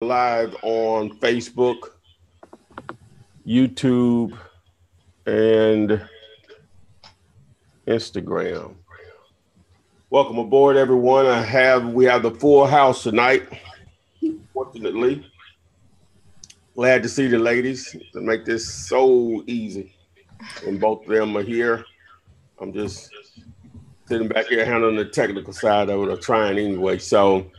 Live on Facebook, YouTube, and Instagram. Welcome aboard, everyone. We have the full house tonight. Fortunately, glad to see the ladies to make this so easy. And both of them are here. I'm just sitting back here handling the technical side of it, or trying anyway. So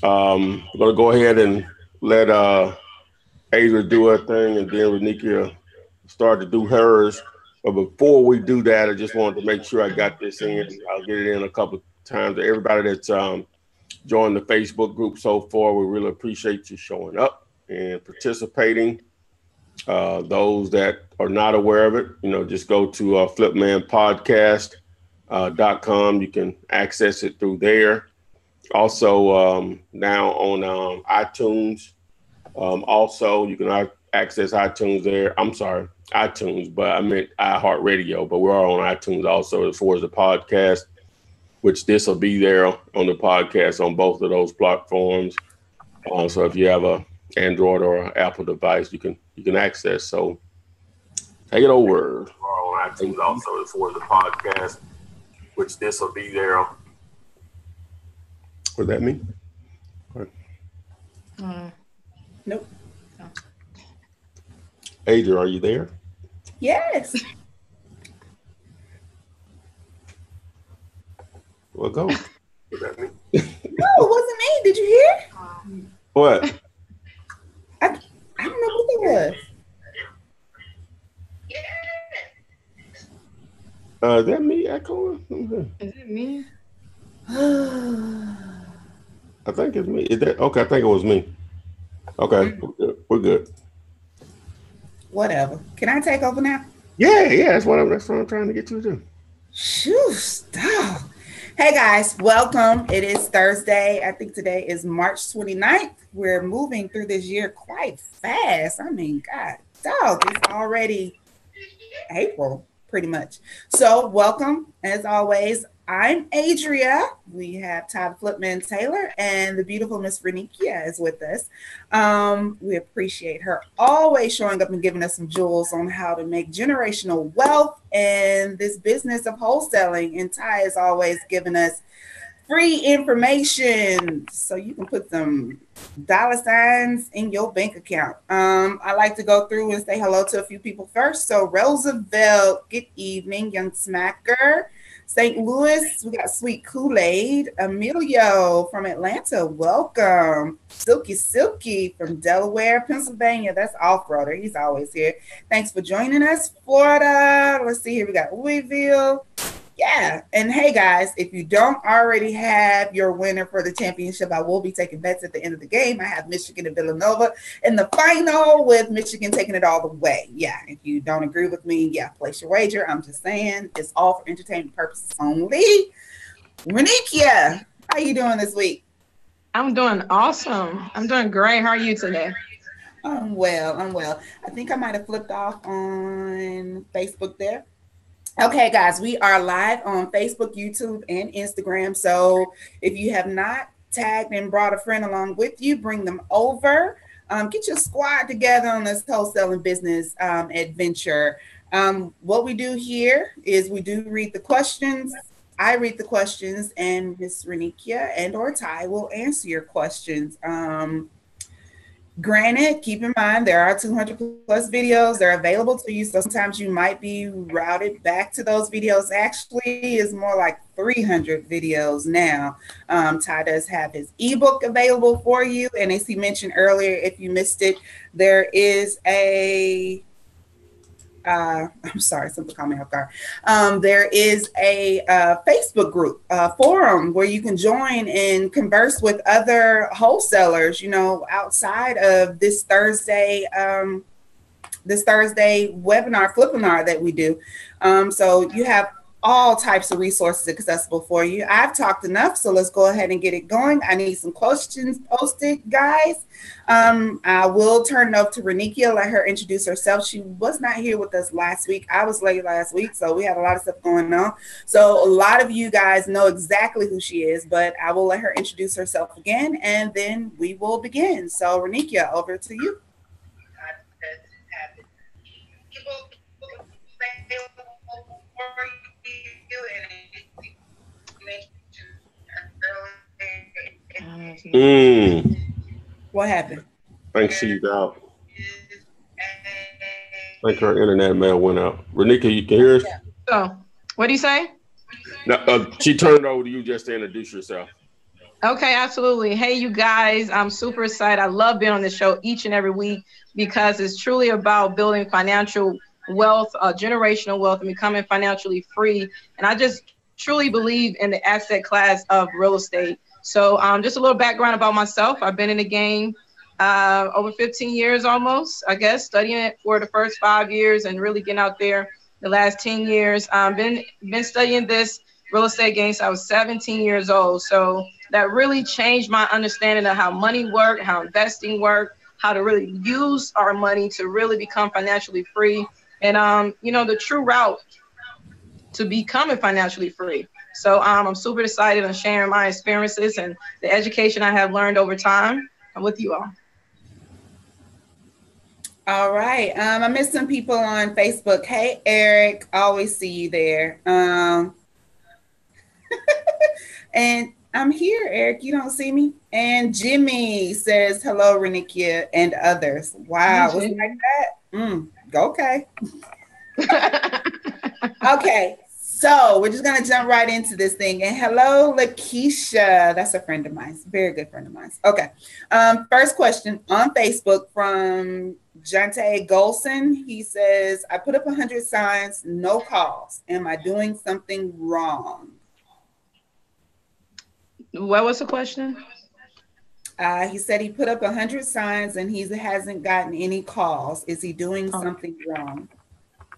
I'm gonna go ahead and let Adria do her thing, and then Renika start to do hers. But before we do that, I just wanted to make sure I got this in. I'll get it in a couple of times. Everybody that's joined the Facebook group so far, we really appreciate you showing up and participating. Those that are not aware of it, just go to flipmanpodcast.com. You can access it through there. Also, now on iTunes. Also, you can access iTunes there. I'm sorry, iTunes, but I meant iHeartRadio. But we're on iTunes also as far as the podcast, which this will be there on the podcast on both of those platforms. So if you have a Android or an Apple device, you can access. So take it over. We're on iTunes also as far as the podcast, which this will be there. What that mean? Nope. No. Adria, are you there? Yes. Well, go. What that mean? No, it wasn't me. Did you hear? What? I don't know what it was. Is that me echoing? Is it me? I think it's me. Is that okay? I think it was me. Okay, we're good. Whatever. Can I take over now? Yeah. That's what I'm trying to get you to do. Shoo, stop. Hey guys, welcome. It is Thursday. I think today is March 29th. We're moving through this year quite fast. I mean, God, dog, it's already April, pretty much. So welcome, as always. I'm Adria. We have Todd Flipman Taylor and the beautiful Miss Renika is with us. We appreciate her always showing up and giving us some jewels on how to make generational wealth in this business of wholesaling. And Ty is always giving us free information so you can put some dollar signs in your bank account. I like to go through and say hello to a few people first. So Roosevelt, good evening, young smacker. St. Louis, we got Sweet Kool-Aid. Emilio from Atlanta, welcome. Silky from Delaware, Pennsylvania. That's off-roader. He's always here. Thanks for joining us. Florida, let's see here. We got Louisville. Yeah, and hey guys, if you don't already have your winner for the championship, I will be taking bets at the end of the game. I have Michigan and Villanova in the final with Michigan taking it all the way. Yeah, if you don't agree with me, yeah, place your wager. I'm just saying it's all for entertainment purposes only. Renika, how you doing this week? I'm doing awesome. I'm doing great. How are you today? I'm well. I think I might have flipped off on Facebook there. Okay, guys, we are live on Facebook, YouTube, and Instagram. So if you have not tagged and brought a friend along with you, bring them over. Get your squad together on this wholesaling business adventure. What we do here is we do read the questions. I read the questions, and Miss Renika and or Ty will answer your questions. Granted, keep in mind there are 200 plus videos. They're available to you, so sometimes you might be routed back to those videos. Actually, it's more like 300 videos now. Ty does have his ebook available for you, and as he mentioned earlier, if you missed it, there is a I'm sorry, something caught me off guard. There is a Facebook group, forum where you can join and converse with other wholesalers, outside of this Thursday webinar, Flippinar that we do. So you have all types of resources accessible for you. I've talked enough, so let's go ahead and get it going. I need some questions posted, guys. I will turn it over to Renikia, let her introduce herself. She was not here with us last week. I was late last week, so we had a lot of stuff going on. So a lot of you guys know exactly who she is, but I will let her introduce herself again, and then we will begin. So Renikia, over to you. What happened? I think she's out. I think her internet may have went out. Renika, you can hear us? So, what do you say? No, she turned over to you just to introduce yourself. Okay, absolutely. Hey, you guys, I'm super excited. I love being on this show each and every week because it's truly about building financial wealth, generational wealth, and becoming financially free. And I just truly believe in the asset class of real estate. So just a little background about myself. I've been in the game over 15 years almost, I guess, studying it for the first 5 years and really getting out there the last 10 years. Been studying this real estate game since I was 17 years old. So that really changed my understanding of how money works, how investing works, how to really use our money to really become financially free. And, you know, the true route to becoming financially free. So I'm super excited on sharing my experiences and the education I have learned over time with you all. All right. I missed some people on Facebook. Hey, Eric, always see you there. And I'm here, Eric. You don't see me? And Jimmy says, hello, Renikia and others. Wow. Was it like that? Okay. Okay. So we're just going to jump right into this thing. And hello, Lakeisha. That's a friend of mine. Very good friend of mine. Okay. First question on Facebook from Jante Golson. He says, I put up 100 signs, no calls. Am I doing something wrong? What was the question? He said he put up 100 signs and he hasn't gotten any calls. Is he doing something wrong?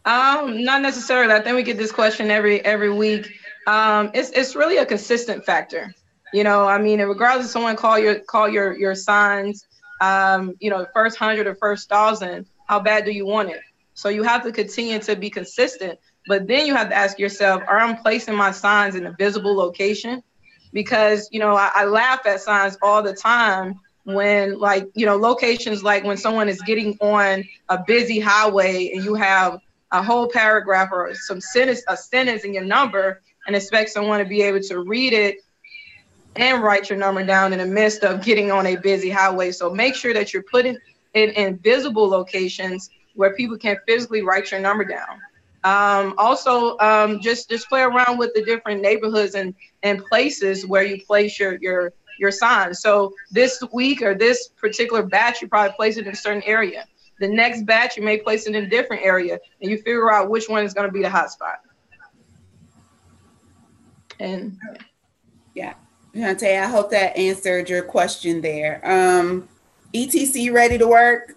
Not necessarily. I think we get this question every week. It's really a consistent factor. You know, I mean, regardless of someone call your signs, you know, the first 100 or first 1,000, how bad do you want it? So you have to continue to be consistent, but then you have to ask yourself, are I placing my signs in a visible location? Because, you know, I laugh at signs all the time when, like, you know, locations like when someone is getting on a busy highway and you have a whole paragraph or a sentence in your number and expect someone to be able to read it and write your number down in the midst of getting on a busy highway. So make sure that you're putting it in visible locations where people can physically write your number down. Also, just play around with the different neighborhoods and places where you place your signs. So this week or this particular batch, you probably place it in a certain area. The next batch, you may place it in a different area, and you figure out which one is going to be the hot spot. And yeah, Jante, I hope that answered your question there. ETC ready to work?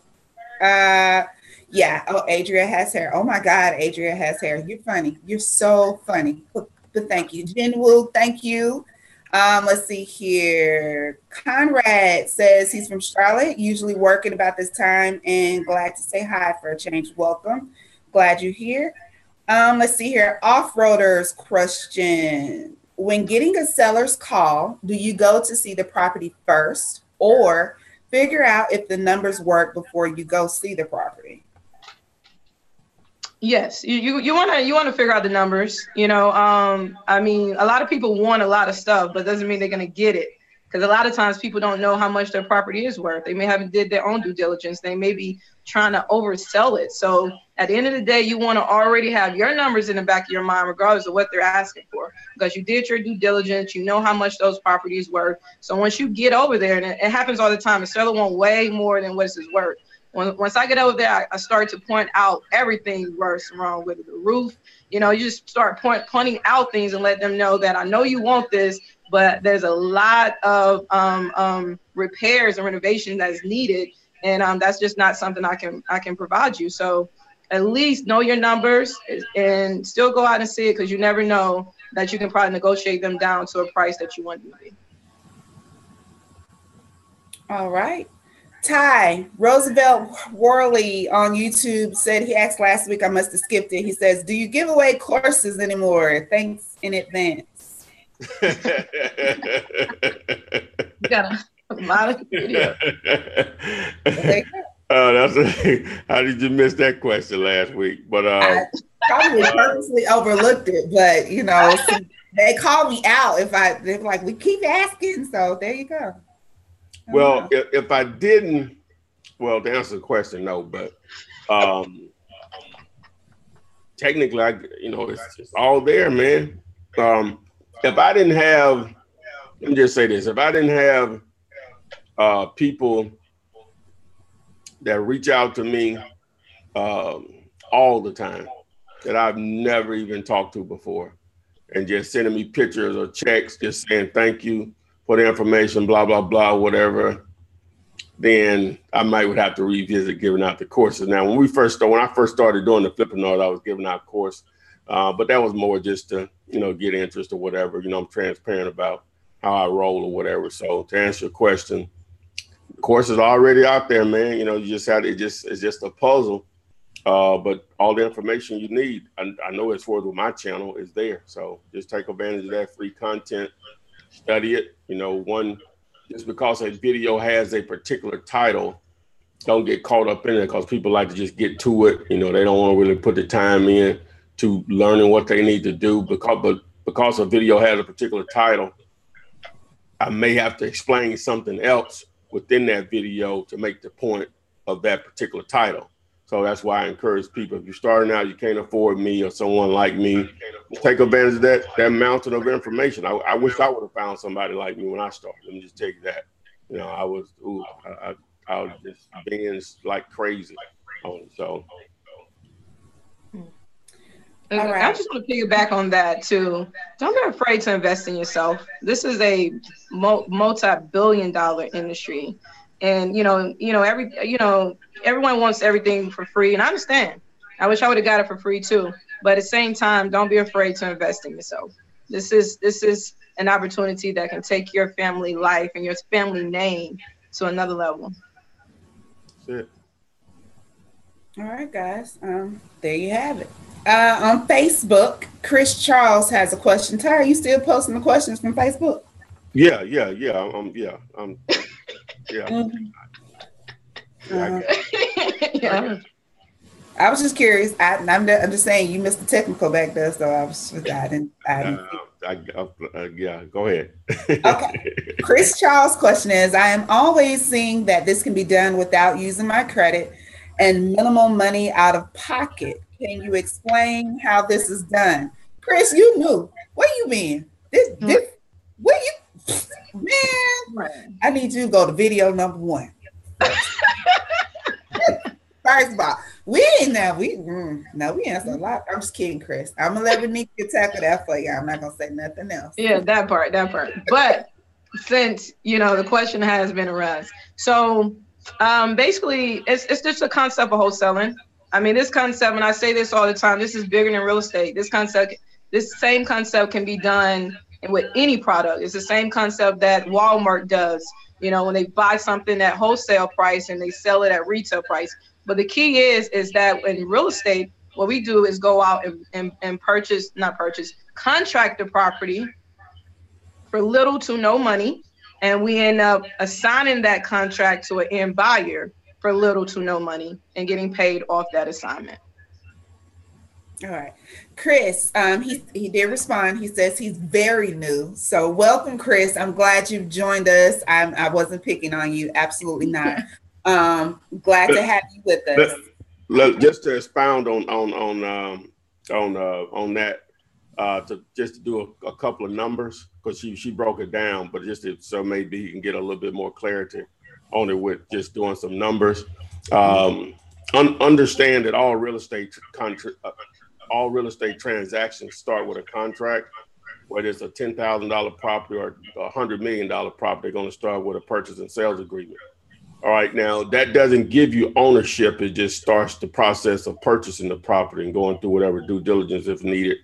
Yeah. Oh, Adria has hair. Oh my God, Adria has hair. You're funny. You're so funny. But thank you. Jinwoo, thank you. Let's see here. Conrad says he's from Charlotte, usually working about this time, and glad to say hi for a change. Welcome. Glad you're here. Let's see here. Off-roaders question. When getting a seller's call, do you go to see the property first or figure out if the numbers work before you go see the property? Yes, you want to figure out the numbers. You know, I mean, a lot of people want a lot of stuff, but doesn't mean they're going to get it. Because a lot of times people don't know how much their property is worth. They may haven't did their own due diligence. They may be trying to oversell it. So at the end of the day, you want to already have your numbers in the back of your mind, regardless of what they're asking for, because you did your due diligence. You know how much those properties worth. So once you get over there, and it happens all the time, the seller want way more than what it's worth. Once I get over there, I start to point out everything worse and wrong with the roof. You know, you just start pointing out things and let them know that I know you want this, but there's a lot of repairs and renovation that is needed, and that's just not something I can provide you. So at least know your numbers and still go out and see it, because you never know that you can probably negotiate them down to a price that you want them to be. All right. Ty, Roosevelt Worley on YouTube said, he asked last week, I must have skipped it. He says, do you give away courses anymore? Thanks in advance. You got a lot of video. How did you miss that question last week? But I probably purposely overlooked it, but you know, they call me out they're like, we keep asking. So there you go. Well, if I didn't, well, to answer the question, no, but technically, it's all there, man. If I didn't have, let me just say this, if I didn't have people that reach out to me all the time that I've never even talked to before, and just sending me pictures or checks, just saying thank you for the information, blah, blah, blah, whatever, then I would have to revisit giving out the courses. Now, when I first started doing the Flippinars, I was giving out course, but that was more just to, get interest or whatever. I'm transparent about how I roll or whatever. So to answer your question, the course is already out there, man. You just have it's just a puzzle. But all the information you need, I know as far as with my channel, is there. So just take advantage of that free content. Study it. Just because a video has a particular title, don't get caught up in it, because people like to just get to it. They don't want to really put the time in to learning what they need to do. Because a video has a particular title, I may have to explain something else within that video to make the point of that particular title. So that's why I encourage people, if you're starting out, you can't afford me or someone like me, take advantage of that mountain of information. I wish I would have found somebody like me when I started. Let me just tell you that. I was just being like crazy. So. All right. I just want to piggyback on that too. Don't be afraid to invest in yourself. This is a multi-billion-dollar industry. And everyone wants everything for free, and I understand. I wish I would have got it for free too. But at the same time, don't be afraid to invest in yourself. This is an opportunity that can take your family life and your family name to another level. That's it. All right, guys. There you have it. On Facebook, Chris Charles has a question. Ty, are you still posting the questions from Facebook? Yeah. Yeah. I was just curious. I'm just saying you missed the technical back there, so I didn't. Yeah, go ahead. Okay. Chris Charles' question is: I am always seeing that this can be done without using my credit and minimal money out of pocket. Can you explain how this is done? Chris, you knew. Where you been? Where you? Man, I need you to go to video number 1. First of all, we answer a lot. I'm just kidding, Chris. I'm gonna let Renika tackle that for you. I'm not gonna say nothing else. Yeah, that part. But since the question has been around, so basically, it's just a concept of wholesaling. I mean, this concept, and I say this all the time, this is bigger than real estate. This same concept can be done with any product. It's the same concept that Walmart does, when they buy something at wholesale price and they sell it at retail price. But the key is that in real estate, what we do is go out and contract the property for little to no money. And we end up assigning that contract to an end buyer for little to no money and getting paid off that assignment. All right. Chris, he did respond. He says he's very new. So welcome, Chris. I'm glad you've joined us. I wasn't picking on you. Absolutely not. Glad to have you with us. Look, just to expound on that, to do a couple of numbers, because she broke it down, but so maybe you can get a little bit more clarity on it with just doing some numbers. Understand that all real estate transactions start with a contract. Whether it's a $10,000 property or a $100 million property, they're going to start with a purchase and sales agreement. All right, now that doesn't give you ownership. It just starts the process of purchasing the property and going through whatever due diligence, if needed,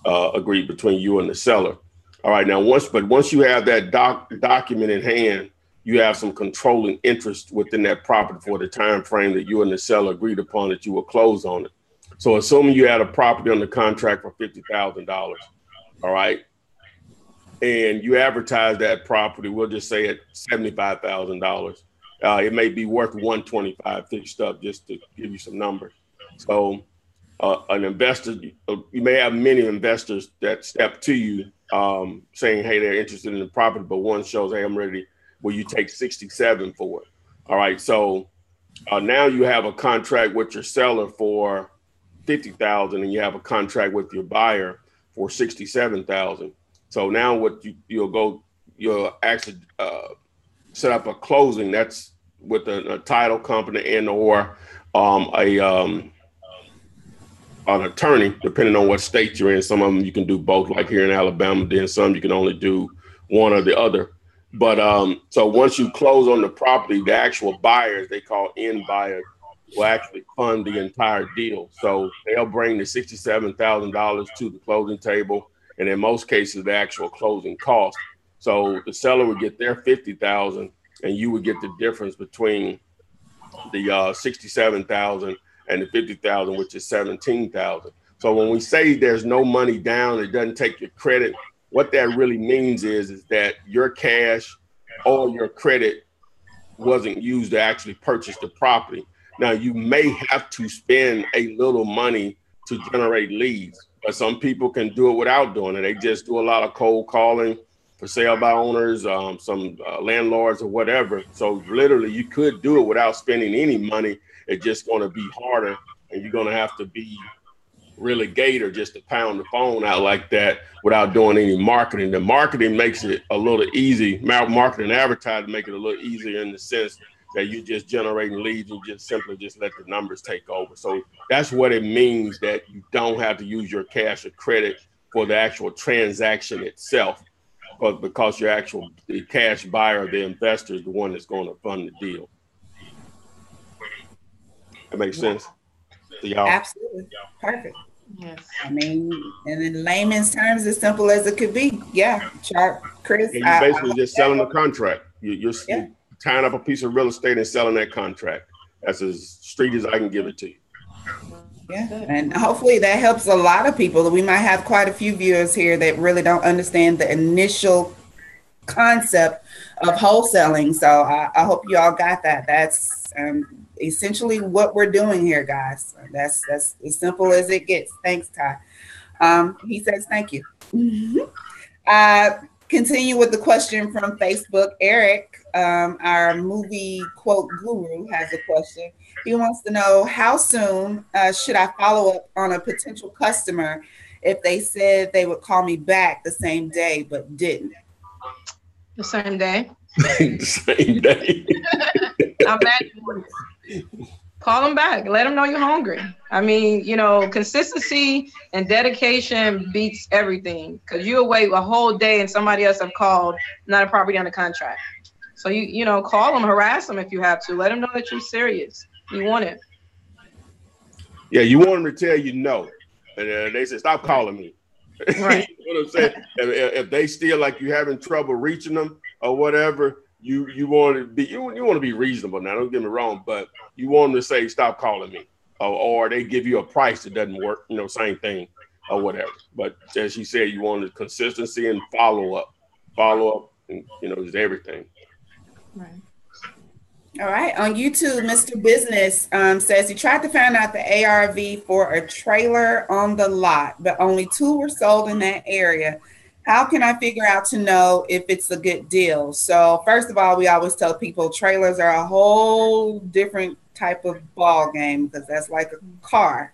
agreed between you and the seller. All right, now once you have that document in hand, you have some controlling interest within that property for the time frame that you and the seller agreed upon that you will close on it. So assuming you had a property on the contract for $50,000, all right, and you advertise that property, we'll just say at $75,000. It may be worth 125 fixed up, just to give you some numbers. So an investor, you may have many investors that step to you saying, hey, they're interested in the property, but one shows, hey, I'm ready. Will you take 67 for it? All right. So now you have a contract with your seller for 50,000 and you have a contract with your buyer for 67,000. So now what you'll actually set up a closing. That's with a title company and or an attorney, depending on what state you're in. Some of them you can do both, like here in Alabama. Then some you can only do one or the other. But so once you close on the property, the actual buyers, they call end buyers, will actually fund the entire deal. So they'll bring the $67,000 to the closing table, and in most cases, the actual closing cost. So the seller would get their $50,000, and you would get the difference between the $67,000 and the $50,000, which is $17,000. So when we say there's no money down, it doesn't take your credit. What that really means is that your cash or your credit wasn't used to actually purchase the property. Now, you may have to spend a little money to generate leads, but some people can do it without doing it. They just do a lot of cold calling for sale by owners, some landlords or whatever. So literally you could do it without spending any money. It's just going to be harder, and you're going to have to be really gator just to pound the phone out like that without doing any marketing. The marketing makes it a little easy. Marketing and advertising make it a little easier in the sense that you're just generating leads and just simply just let the numbers take over. So that's what it means, that you don't have to use your cash or credit for the actual transaction itself, but because the cash buyer, the investor, is the one that's going to fund the deal. That makes sense to y'all? Absolutely. Perfect. Yes. I mean, and in layman's terms, as simple as it could be. Yeah. Chris. And you're basically just selling a contract. You're tying up a piece of real estate and selling that contract. That's as straight as I can give it to you. Yeah, and hopefully that helps a lot of people. We might have quite a few viewers here that really don't understand the initial concept of wholesaling. So I hope you all got that. That's essentially what we're doing here, guys. That's as simple as it gets. Thanks, Ty. He says thank you. Continue with the question from Facebook. Eric, our movie quote guru, has a question. He wants to know, how soon should I follow up on a potential customer if they said they would call me back the same day but didn't? The same day. The same day. I'm mad. Call them back. Let them know you're hungry. I mean, consistency and dedication beats everything, because you'll wait a whole day and somebody else have called, not a property under contract. So you call them, harass them if you have to. Let them know that you're serious. You want it. Yeah, you want them to tell you no. And they say, stop calling me. Right. You know what I'm saying? If they still like you having trouble reaching them or whatever, you want to be reasonable. Now, don't get me wrong, but you want them to say, stop calling me, or they give you a price that doesn't work, same thing or whatever. But as you said, you want the consistency and follow up, and just everything. Right. All right. On YouTube, Mr. Business says he tried to find out the ARV for a trailer on the lot, but only 2 were sold in that area. How can I figure out to know if it's a good deal? So first of all, we always tell people trailers are a whole different type of ball game, because that's like a car.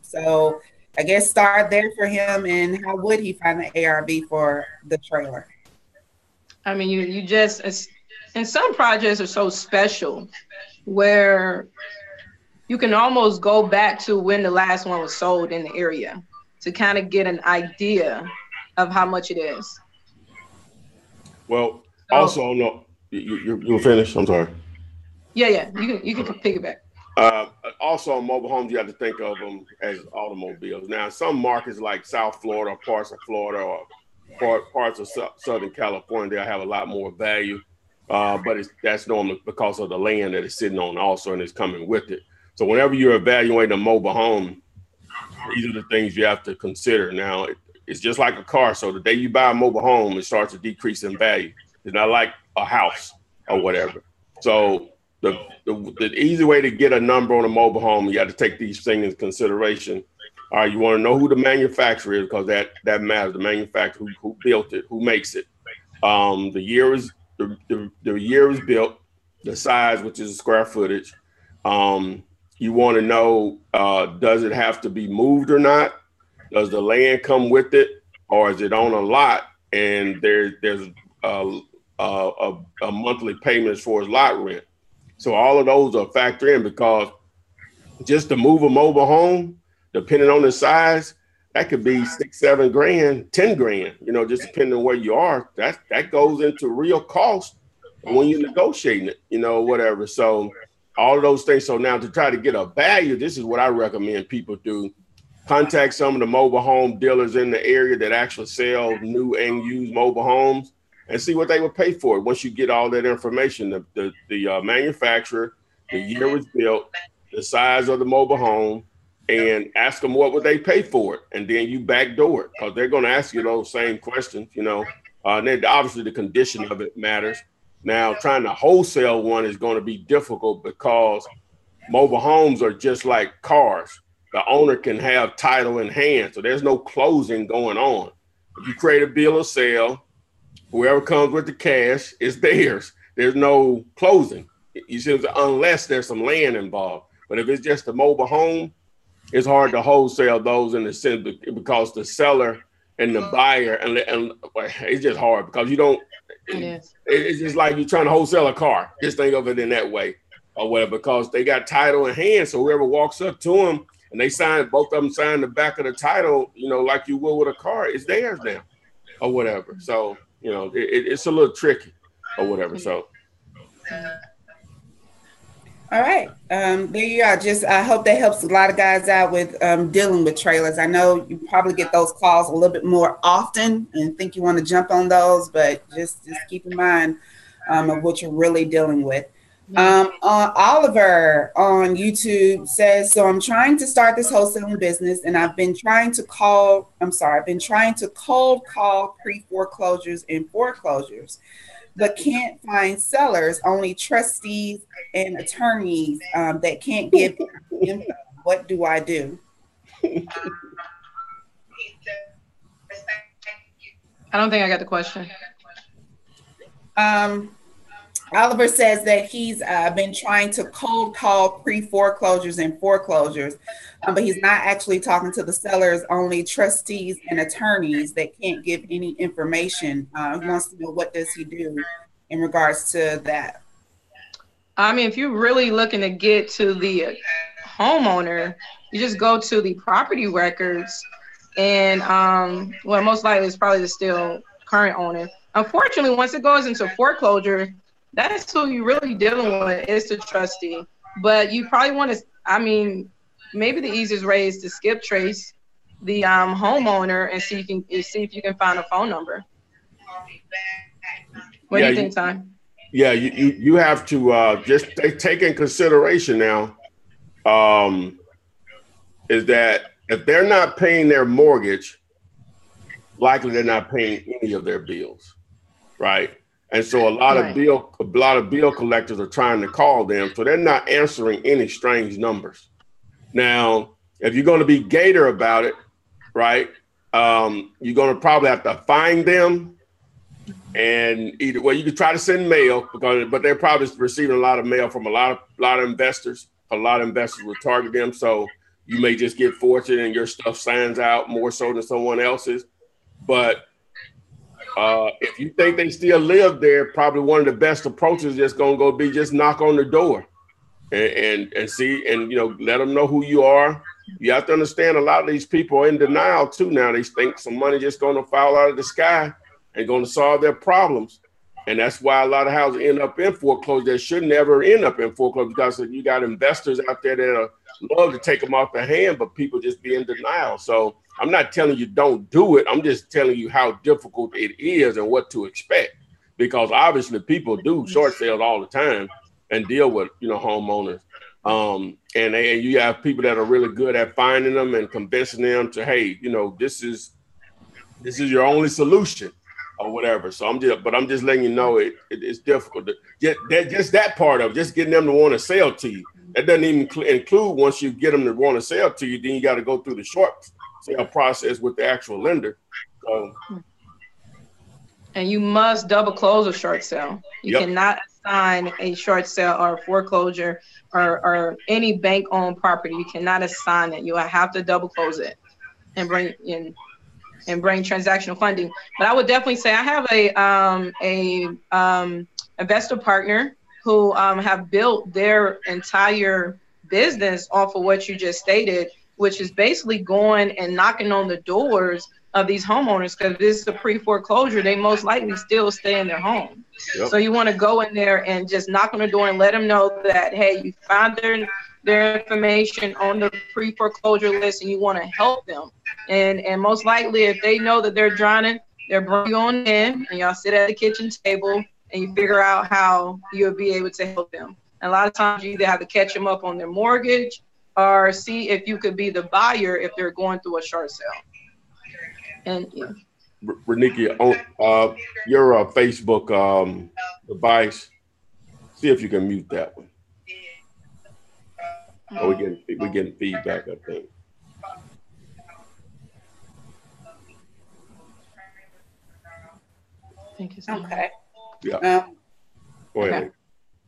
So I guess start there for him. And how would he find the ARV for the trailer? I mean, you just, and some projects are so special where you can almost go back to when the last one was sold in the area to kind of get an idea of how much it is. Well, also, no, you'll finish. I'm sorry. Yeah. You can piggyback. Also, on mobile homes, you have to think of them as automobiles. Now, some markets like South Florida, parts of Florida, or parts of Southern California, they'll have a lot more value. But that's normally because of the land that it's sitting on also and it's coming with it. So whenever you're evaluating a mobile home, these are the things you have to consider. Now, it's just like a car. So the day you buy a mobile home, it starts to decrease in value. It's not like a house or whatever. So the easy way to get a number on a mobile home, you have to take these things into consideration. All right, you want to know who the manufacturer is because that matters. The manufacturer, who built it, who makes it. The year is the year is built, the size, which is the square footage. You want to know, does it have to be moved or not? Does the land come with it, or is it on a lot and there's a monthly payment as far as lot rent? So all of those are factored in, because just to move a mobile home, depending on the size, that could be $6-7 grand, 10 grand, just depending on where you are. That goes into real cost when you're negotiating it, whatever. So all of those things. So now to try to get a value, this is what I recommend people do. Contact some of the mobile home dealers in the area that actually sell new and used mobile homes and see what they would pay for it. Once you get all that information, the manufacturer, the year it was built, the size of the mobile home, and ask them what would they pay for it. And then you backdoor it, because they're going to ask you those same questions, and then obviously the condition of it matters. Now, trying to wholesale one is going to be difficult because mobile homes are just like cars. The owner can have title in hand, so there's no closing going on. If you create a bill of sale, whoever comes with the cash is theirs. There's no closing. You see, unless there's some land involved. But if it's just a mobile home, it's hard to wholesale those in the sense because the seller and the buyer, and it's just hard because you don't. It's just like you're trying to wholesale a car. Just think of it in that way, or whatever, because they got title in hand. So whoever walks up to them and both of them sign the back of the title, like you will with a car, it's theirs now, or whatever. So it's a little tricky, or whatever. So. All right. There you are. I hope that helps a lot of guys out with dealing with trailers. I know you probably get those calls a little bit more often and think you want to jump on those, but just keep in mind of what you're really dealing with. Oliver on YouTube says, so I'm trying to start this wholesaling business, and I've been trying to cold call pre-foreclosures and foreclosures, but can't find sellers, only trustees and attorneys that can't give info. What do I do? I don't think I got the question. Oliver says that he's been trying to cold call pre-foreclosures and foreclosures, but he's not actually talking to the sellers, only trustees and attorneys that can't give any information. He wants to know, what does he do in regards to that? I mean, if you're really looking to get to the homeowner, you just go to the property records, and most likely it's probably the still current owner. Unfortunately, once it goes into foreclosure, that's who you're really dealing with, is the trustee. But you probably want to, maybe the easiest way is to skip trace the homeowner and see if you can find a phone number. What do you think, Ty? Yeah, you have to just take in consideration now is that if they're not paying their mortgage, likely they're not paying any of their bills, right? And so a lot of bill collectors are trying to call them, so they're not answering any strange numbers. Now, if you're going to be gator about it, right, you're going to probably have to find them, and you can try to send mail, but they're probably receiving a lot of mail from a lot of investors. A lot of investors will target them, so you may just get fortunate and your stuff signs out more so than someone else's. But if you think they still live there, probably one of the best approaches is just going to be just knock on the door and see, and let them know who you are. You have to understand, a lot of these people are in denial too now. They think some money just going to fall out of the sky and going to solve their problems. And that's why a lot of houses end up in foreclosure that should never end up in foreclosure, because you got investors out there that love to take them off the hand, but people just be in denial. So I'm not telling you don't do it. I'm just telling you how difficult it is and what to expect, because obviously people do short sales all the time and deal with, homeowners. And you have people that are really good at finding them and convincing them to, hey, this is your only solution or whatever. So I'm just letting you know it's difficult. Just that part of just getting them to want to sell to you. That doesn't even include once you get them to want to sell to you, then you got to go through the short sale process with the actual lender. So, and you must double close a short sale. You cannot assign a short sale or foreclosure or any bank-owned property. You cannot assign it. You have to double close it and bring transactional funding. But I would definitely say I have a investor partner who have built their entire business off of what you just stated, which is basically going and knocking on the doors of these homeowners, because this is a pre-foreclosure, they most likely still stay in their home. Yep. So you want to go in there and just knock on the door and let them know that, hey, you found their information on the pre-foreclosure list and you want to help them. And most likely, if they know that they're drowning, they'll bring you on in and y'all sit at the kitchen table and you figure out how you'll be able to help them. And a lot of times you either have to catch them up on their mortgage or see if you could be the buyer if they're going through a short sale. And Reniki, your Facebook device, see if you can mute that one. Oh, we're getting feedback, I think. Okay. Yeah. Go ahead.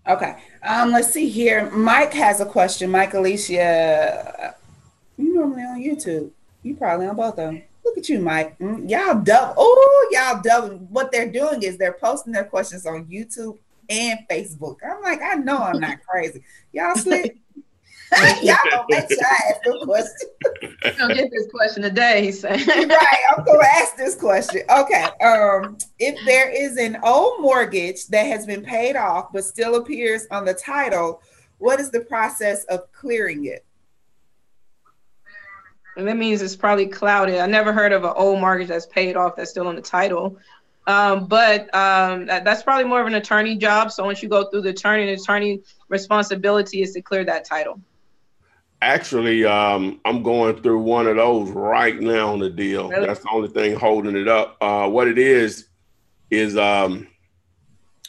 Okay. Let's see here. Mike has a question. Mike Alicia, you normally on YouTube. You probably on both of them. Look at you, Mike. Y'all double. Oh, y'all double. What they're doing is they're posting their questions on YouTube and Facebook. I'm like, I know I'm not crazy. Y'all slick. Y'all gonna make sure I ask the question. You don't get this question today, he's saying. Right, I'm gonna ask this question. Okay. If there is an old mortgage that has been paid off but still appears on the title, what is the process of clearing it? And that means it's probably clouded. I never heard of an old mortgage that's paid off that's still on the title. But that's probably more of an attorney job. So once you go through the attorney responsibility is to clear that title. Actually, I'm going through one of those right now on the deal. Really? That's the only thing holding it up. What it is when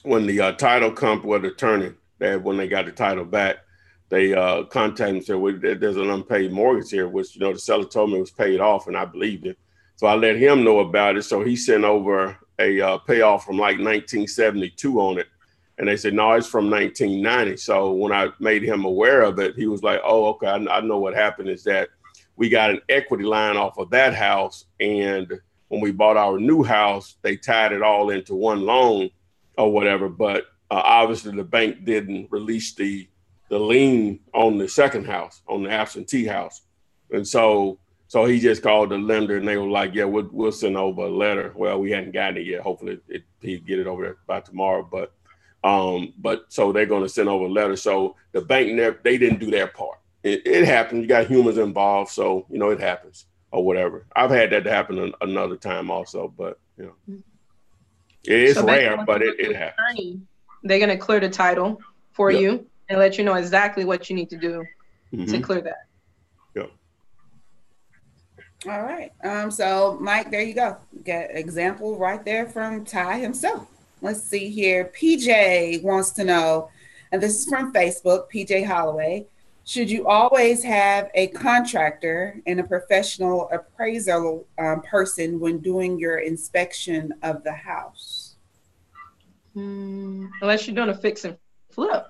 the title company or the attorney, when they got the title back, they contacted me and said, well, there's an unpaid mortgage here, which, the seller told me it was paid off, and I believed him. So I let him know about it. So he sent over a payoff from like 1972 on it. And they said, no, it's from 1990. So when I made him aware of it, he was like, oh, okay, I know what happened is that we got an equity line off of that house. And when we bought our new house, they tied it all into one loan or whatever. But obviously the bank didn't release the lien on the second house, on the absentee house. And so he just called the lender and they were like, yeah, we'll send over a letter. Well, we hadn't gotten it yet. Hopefully he'd get it over there by tomorrow. But so they're going to send over a letter. So the bank, they didn't do their part. It happened. You got humans involved. So, it happens or whatever. I've had that happen another time also, but, it's so rare, but it happens. They're going to clear the title for you and let you know exactly what you need to do to clear that. Yeah. All right. So Mike, there you go. Got an example right there from Ty himself. Let's see here. PJ wants to know, and this is from Facebook, PJ Holloway, should you always have a contractor and a professional appraisal person when doing your inspection of the house? Unless you're doing a fix and flip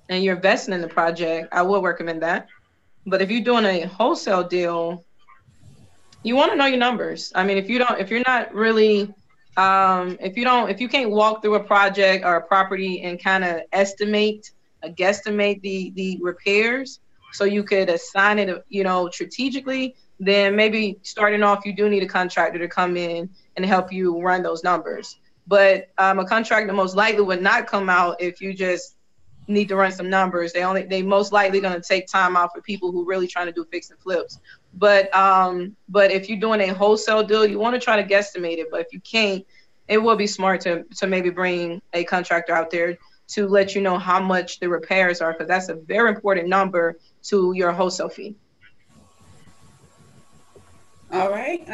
and you're investing in the project, I would recommend that. But if you're doing a wholesale deal, you want to know your numbers. I mean, if you can't walk through a project or a property and kind of guesstimate the repairs so you could assign it, strategically, then maybe starting off, you do need a contractor to come in and help you run those numbers. But a contractor most likely would not come out if you just need to run some numbers. They most likely going to take time out for people who really trying to do fix and flips. But if you're doing a wholesale deal, you want to try to guesstimate it. But if you can't, it will be smart to maybe bring a contractor out there to let you know how much the repairs are, because that's a very important number to your wholesale fee. All right.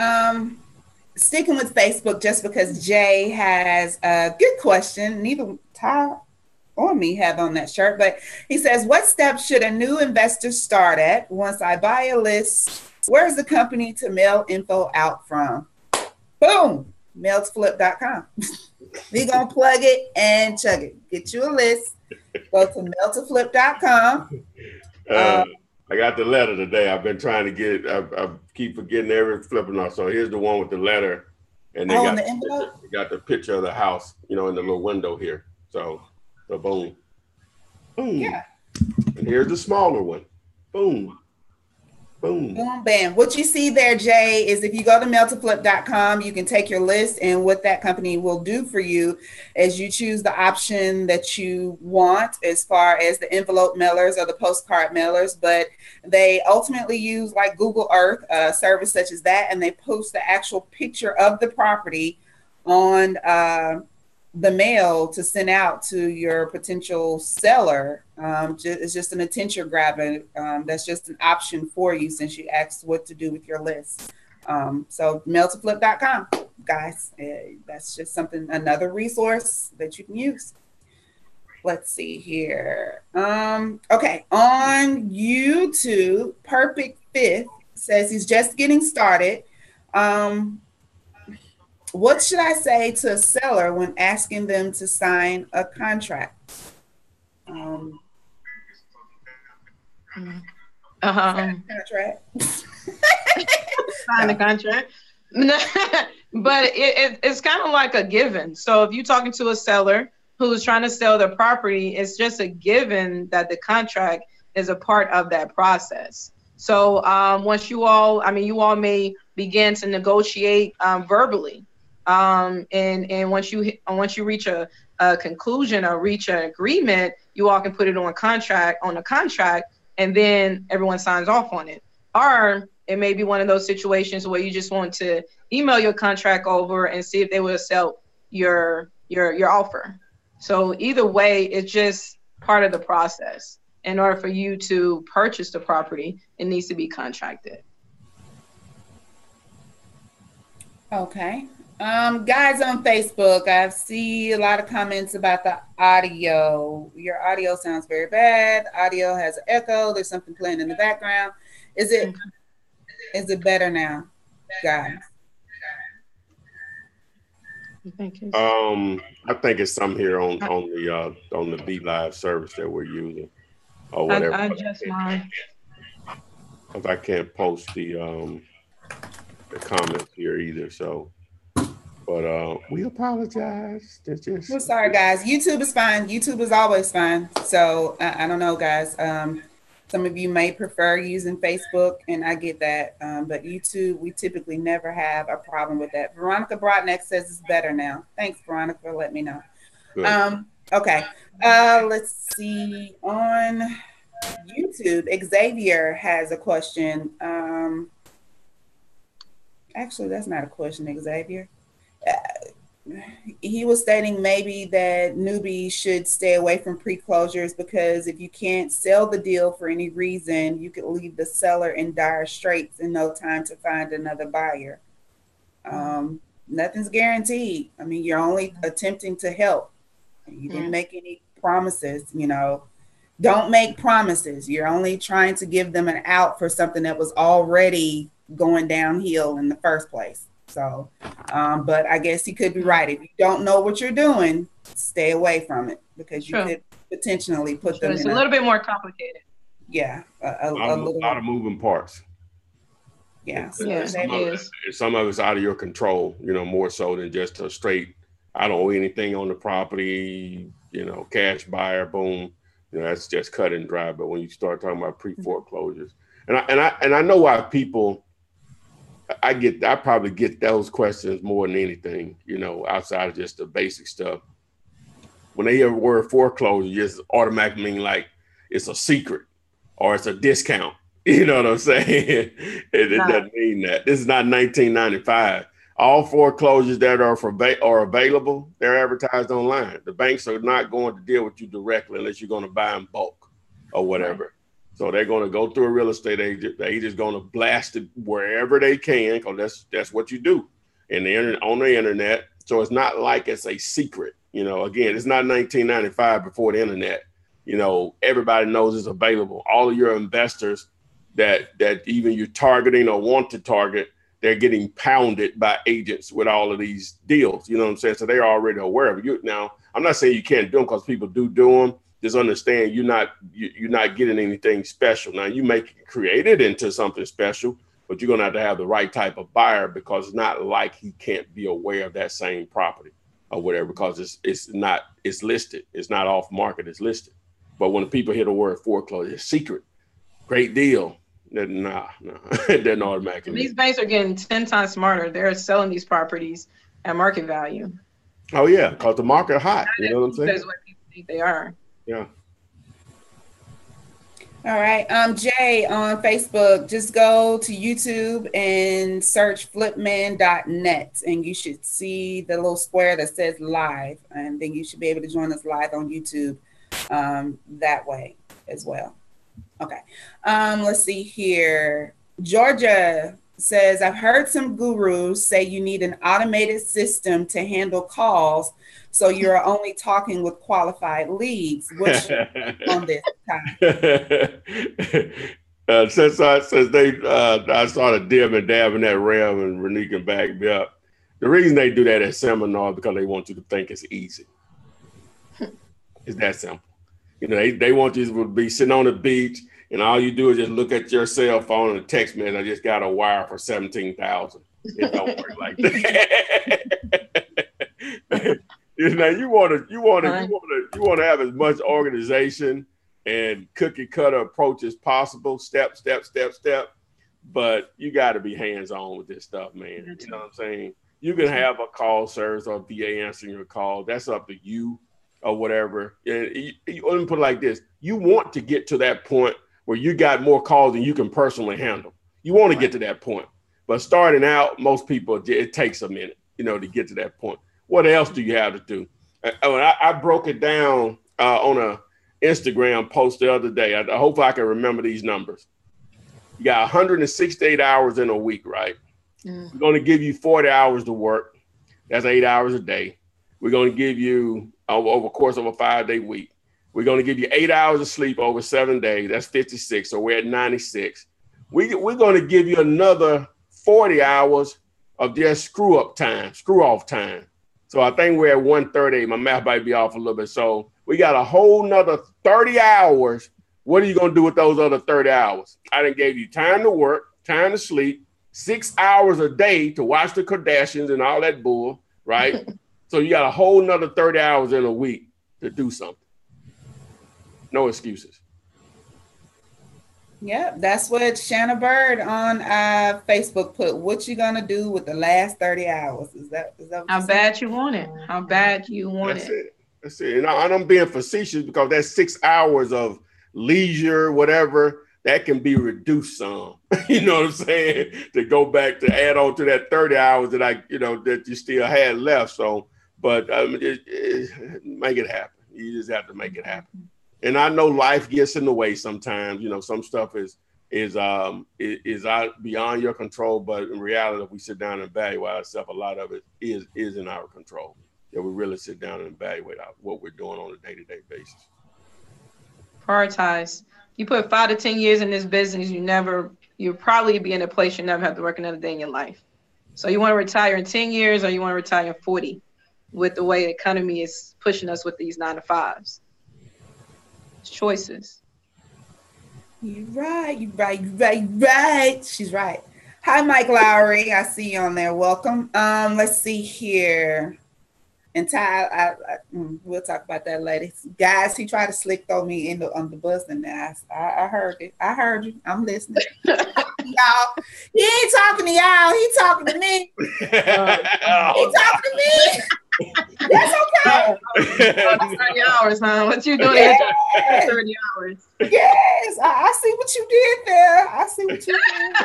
Sticking with Facebook, just because Jay has a good question. Neither Ty or me have on that shirt, but he says, what steps should a new investor start at once I buy a list? Where's the company to mail info out from? Boom, mailtoflip.com. We're going to plug it and chug it. Get you a list. Go to mailtoflip.com. I got the letter today. I've been trying to get it. I keep forgetting every Flippinar. So here's the one with the letter. And they got the picture of the house, in the little window here. So boom. Boom. Yeah. And here's the smaller one. Boom. Boom. Boom, bam. What you see there, Jay, is if you go to mailtoflip.com, you can take your list, and what that company will do for you is you choose the option that you want as far as the envelope mailers or the postcard mailers, but they ultimately use like Google Earth, a service such as that, and they post the actual picture of the property on the mail to send out to your potential seller. It's just an attention grabber. That's just an option for you since you asked what to do with your list. So mailtoflip.com, guys. That's just another resource that you can use. Let's see here. Okay, on YouTube, Perfect Fifth says he's just getting started. What should I say to a seller when asking them to sign a contract? Contract. Sign the contract. But it's kind of like a given. So if you're talking to a seller who's trying to sell their property, it's just a given that the contract is a part of that process. So once you all may begin to negotiate verbally. And once you reach a conclusion or reach an agreement, you all can put it on a contract, and then everyone signs off on it. Or it may be one of those situations where you just want to email your contract over and see if they will accept your offer. So either way, it's just part of the process. In order for you to purchase the property, it needs to be contracted. Okay. Guys on Facebook, I see a lot of comments about the audio. Your audio sounds very bad. Audio has an echo. There's something playing in the background. Is it better now, guys? I think it's some here on the Be Live service that we're using or whatever. I adjust mine. Because I can't post the comments here either, so. But we apologize. We're sorry, guys. YouTube is fine. YouTube is always fine. So I don't know, guys. Some of you may prefer using Facebook, and I get that. But YouTube, we typically never have a problem with that. Veronica Brotnick says it's better now. Thanks, Veronica, for letting me know. Good. Okay. Let's see. On YouTube, Xavier has a question. Actually, that's not a question, Xavier. He was stating maybe that newbies should stay away from pre-closures because if you can't sell the deal for any reason, you could leave the seller in dire straits in no time to find another buyer. Nothing's guaranteed. I mean, you're only attempting to help. You didn't make any promises, Don't make promises. You're only trying to give them an out for something that was already going downhill in the first place. So, but I guess he could be right. If you don't know what you're doing, stay away from it because you could potentially put them in a little bit more complicated. Yeah. A lot of moving parts. Yeah. Some of it's out of your control, more so than just a straight, I don't owe anything on the property, cash buyer, boom. That's just cut and dry. But when you start talking about pre-foreclosures, and I know why people, I probably get those questions more than anything, outside of just the basic stuff. When they hear the word foreclosure, just automatically mean like it's a secret or it's a discount. You know what I'm saying? It doesn't mean that. This is not 1995. All foreclosures that are available, they're advertised online. The banks are not going to deal with you directly unless you're going to buy in bulk or whatever. Right. So they're going to go through a real estate agent. The agent's going to blast it wherever they can, because that's what you do on the internet. So it's not like it's a secret. Again, it's not 1995 before the internet. Everybody knows it's available. All of your investors that even you're targeting or want to target, they're getting pounded by agents with all of these deals. You know what I'm saying? So they're already aware of it. Now, I'm not saying you can't do them, because people do them. Just understand you're not getting anything special. Now, you may create it into something special, but you're going to have the right type of buyer, because it's not like he can't be aware of that same property or whatever, because it's listed. It's not off market, it's listed. But when people hear the word foreclosure, it's secret, great deal. Nah, it doesn't automatically. These banks are getting 10 times smarter. They're selling these properties at market value. Oh yeah, because the market hot. You know what I'm saying? That's what people think they are. Yeah. All right. Jay on Facebook, just go to YouTube and search flipman.net, and you should see the little square that says live, and then you should be able to join us live on YouTube that way as well. Okay. Let's see here. Georgia says, I've heard some gurus say you need an automated system to handle calls, so you're only talking with qualified leads. Which on this time? Since I started dibbing and dabbing that realm, and Renee can back me up. The reason they do that at seminars because they want you to think it's easy. It's that simple. They want you to be sitting on the beach, and all you do is just look at your cell phone and a text message. I just got a wire for $17,000. It don't work like that. You want to have as much organization and cookie cutter approach as possible, step. But you got to be hands on with this stuff, man. You know what I'm saying? You can have a call service or a VA answering your call. That's up to you or whatever. And let me put it like this: you want to get to that point where you got more calls than you can personally handle. You want to get to that point. But starting out, most people, it takes a minute, to get to that point. What else do you have to do? I broke it down on a Instagram post the other day. I hope I can remember these numbers. You got 168 hours in a week, right? We're going to give you 40 hours to work. That's 8 hours a day. We're going to give you, over the course of a 5-day week, we're going to give you 8 hours of sleep over 7 days. That's 56. So we're at 96. We're going to give you another 40 hours of just screw off time. So I think we're at 130. My math might be off a little bit. So we got a whole nother 30 hours. What are you going to do with those other 30 hours? I done gave you time to work, time to sleep, 6 hours a day to watch the Kardashians and all that bull, right? So you got a whole nother 30 hours in a week to do something. No excuses. Yep, that's what Shanna Bird on Facebook put. What you gonna do with the last 30 hours? Is that how bad you want it? How bad you want it? That's it. And I'm being facetious because that's 6 hours of leisure, whatever, that can be reduced some. You know what I'm saying? To go back to add on to that 30 hours that that you still had left. So, but make it happen. You just have to make it happen. And I know life gets in the way sometimes. Some stuff is out beyond your control. But in reality, if we sit down and evaluate ourselves, a lot of it is in our control. That we really sit down and evaluate what we're doing on a day-to-day basis. Prioritize. You put 5 to 10 years in this business, you'll probably be in a place you never have to work another day in your life. So you want to retire in 10 years or you want to retire in 40 with the way the economy is pushing us with these 9-to-5s. Choices. You're right. She's right. Hi, Mike Lowry. I see you on there. Welcome. Let's see here. And Ty, we'll talk about that later. Guys, he tried to slick throw me on the bus, and I heard it. I heard you. I'm listening. to y'all. He ain't talking to y'all. He talking to me. He talking to me. That's okay. 30 hours, huh? What you doing at 30 hours? Yes, I see what you did there. I see what you did.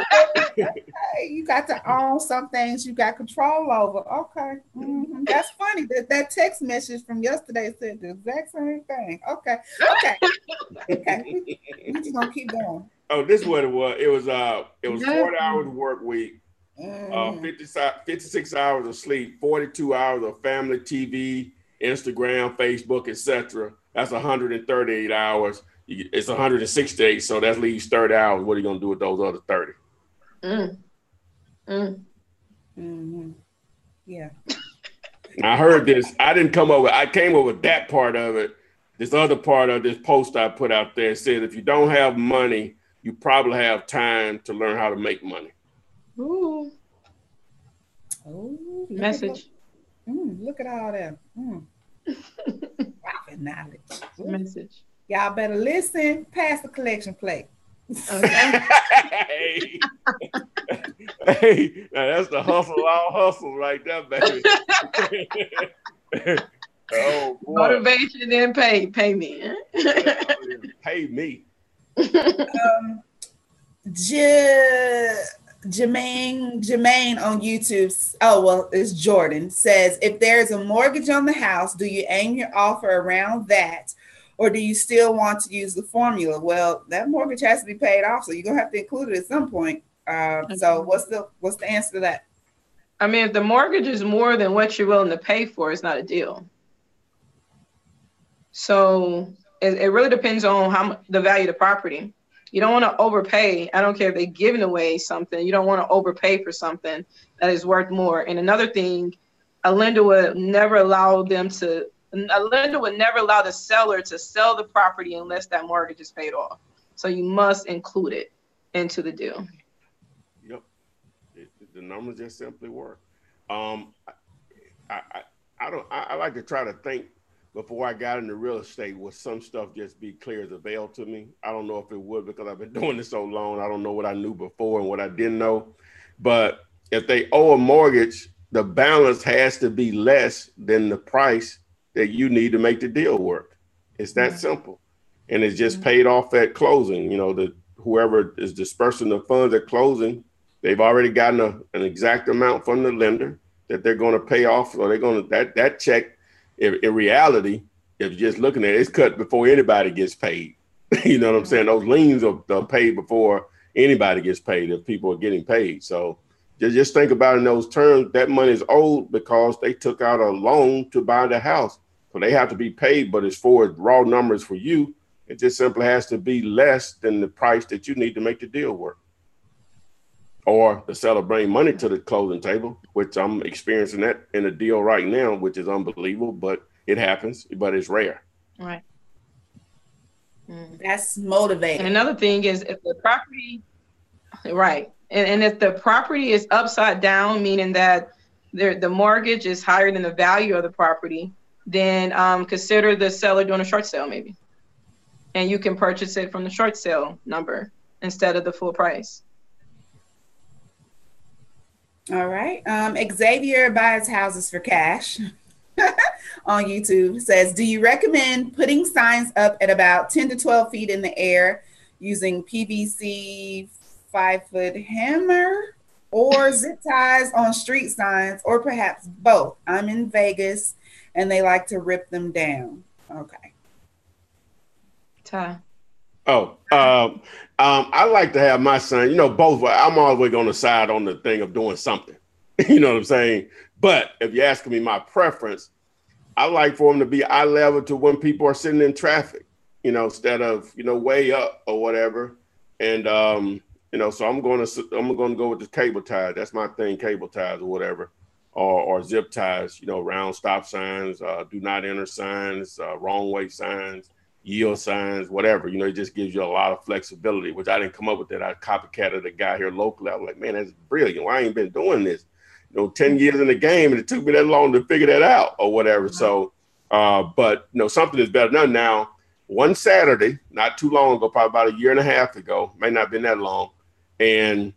Okay. You got to own some things you got control over. Okay. Mm-hmm. That's funny. That text message from yesterday said the exact same thing. Okay. We're just gonna keep going. Oh, this is what it was. It was 40 hours work week. 56 hours of sleep, 42 hours of family, TV, Instagram, Facebook, etc. That's 138 hours. It's 168, so that leaves 30 hours. What are you going to do with those other 30? Yeah. I heard this. I came up with that part of it. This other part of this post I put out there said, if you don't have money, you probably have time to learn how to make money. Ooh. Oh, message. Look at all that. Knowledge. Message. Y'all better listen. Pass the collection plate. Okay. Hey, now that's the all hustle right there, baby. Oh boy. Motivation and pay me. Pay me. Jermaine on YouTube. Oh, well, it's Jordan says, if there's a mortgage on the house, do you aim your offer around that? Or do you still want to use the formula? Well, that mortgage has to be paid off, so you're gonna have to include it at some point. So what's the answer to that? I mean, if the mortgage is more than what you're willing to pay for, it's not a deal. So it really depends on the value of the property. You don't want to overpay. I don't care if they're giving away something. You don't want to overpay for something that is worth more. And another thing, a lender would never allow the seller to sell the property unless that mortgage is paid off. So you must include it into the deal. Yep. The numbers just simply work. I like to try to think before I got into real estate, would some stuff just be clear as a bell to me? I don't know if it would, because I've been doing this so long. I don't know what I knew before and what I didn't know. But if they owe a mortgage, the balance has to be less than the price that you need to make the deal work. It's that simple. And it's just paid off at closing. You know, whoever is dispersing the funds at closing, they've already gotten an exact amount from the lender that they're going to pay off. Or they're going to, that check, in reality, if you're just looking at it, it's cut before anybody gets paid. You know what I'm saying? Those liens are paid before anybody gets paid, if people are getting paid. So just think about it in those terms. That money is owed because they took out a loan to buy the house. So they have to be paid. But as far as raw numbers for you, it just simply has to be less than the price that you need to make the deal work. Or the seller bring money to the closing table, which I'm experiencing that in a deal right now, which is unbelievable, but it happens, but it's rare. Right. That's motivating. And another thing is, if the property, right. And if the property is upside down, meaning that the mortgage is higher than the value of the property, then consider the seller doing a short sale maybe. And you can purchase it from the short sale number instead of the full price. All right. Xavier buys houses for cash on YouTube says, do you recommend putting signs up at about 10 to 12 feet in the air using PVC 5-foot hammer or zip ties on street signs, or perhaps both? I'm in Vegas and they like to rip them down. Okay. Ty. I like to have my son, both. I'm always going to side on the thing of doing something. You know what I'm saying? But if you're asking me my preference, I like for them to be eye level to when people are sitting in traffic, instead of, way up or whatever. And, so I'm going to go with the cable ties. That's my thing, cable ties or whatever, or zip ties, round stop signs, do not enter signs, wrong way signs, yield signs, whatever. It just gives you a lot of flexibility, which I didn't come up with that. I copycatted a guy here locally. I was like, man, that's brilliant. Why I ain't been doing this? 10 years in the game, and it took me that long to figure that out or whatever. So, but something is better than now. One Saturday, not too long ago, probably about a year and a half ago, may not have been that long, and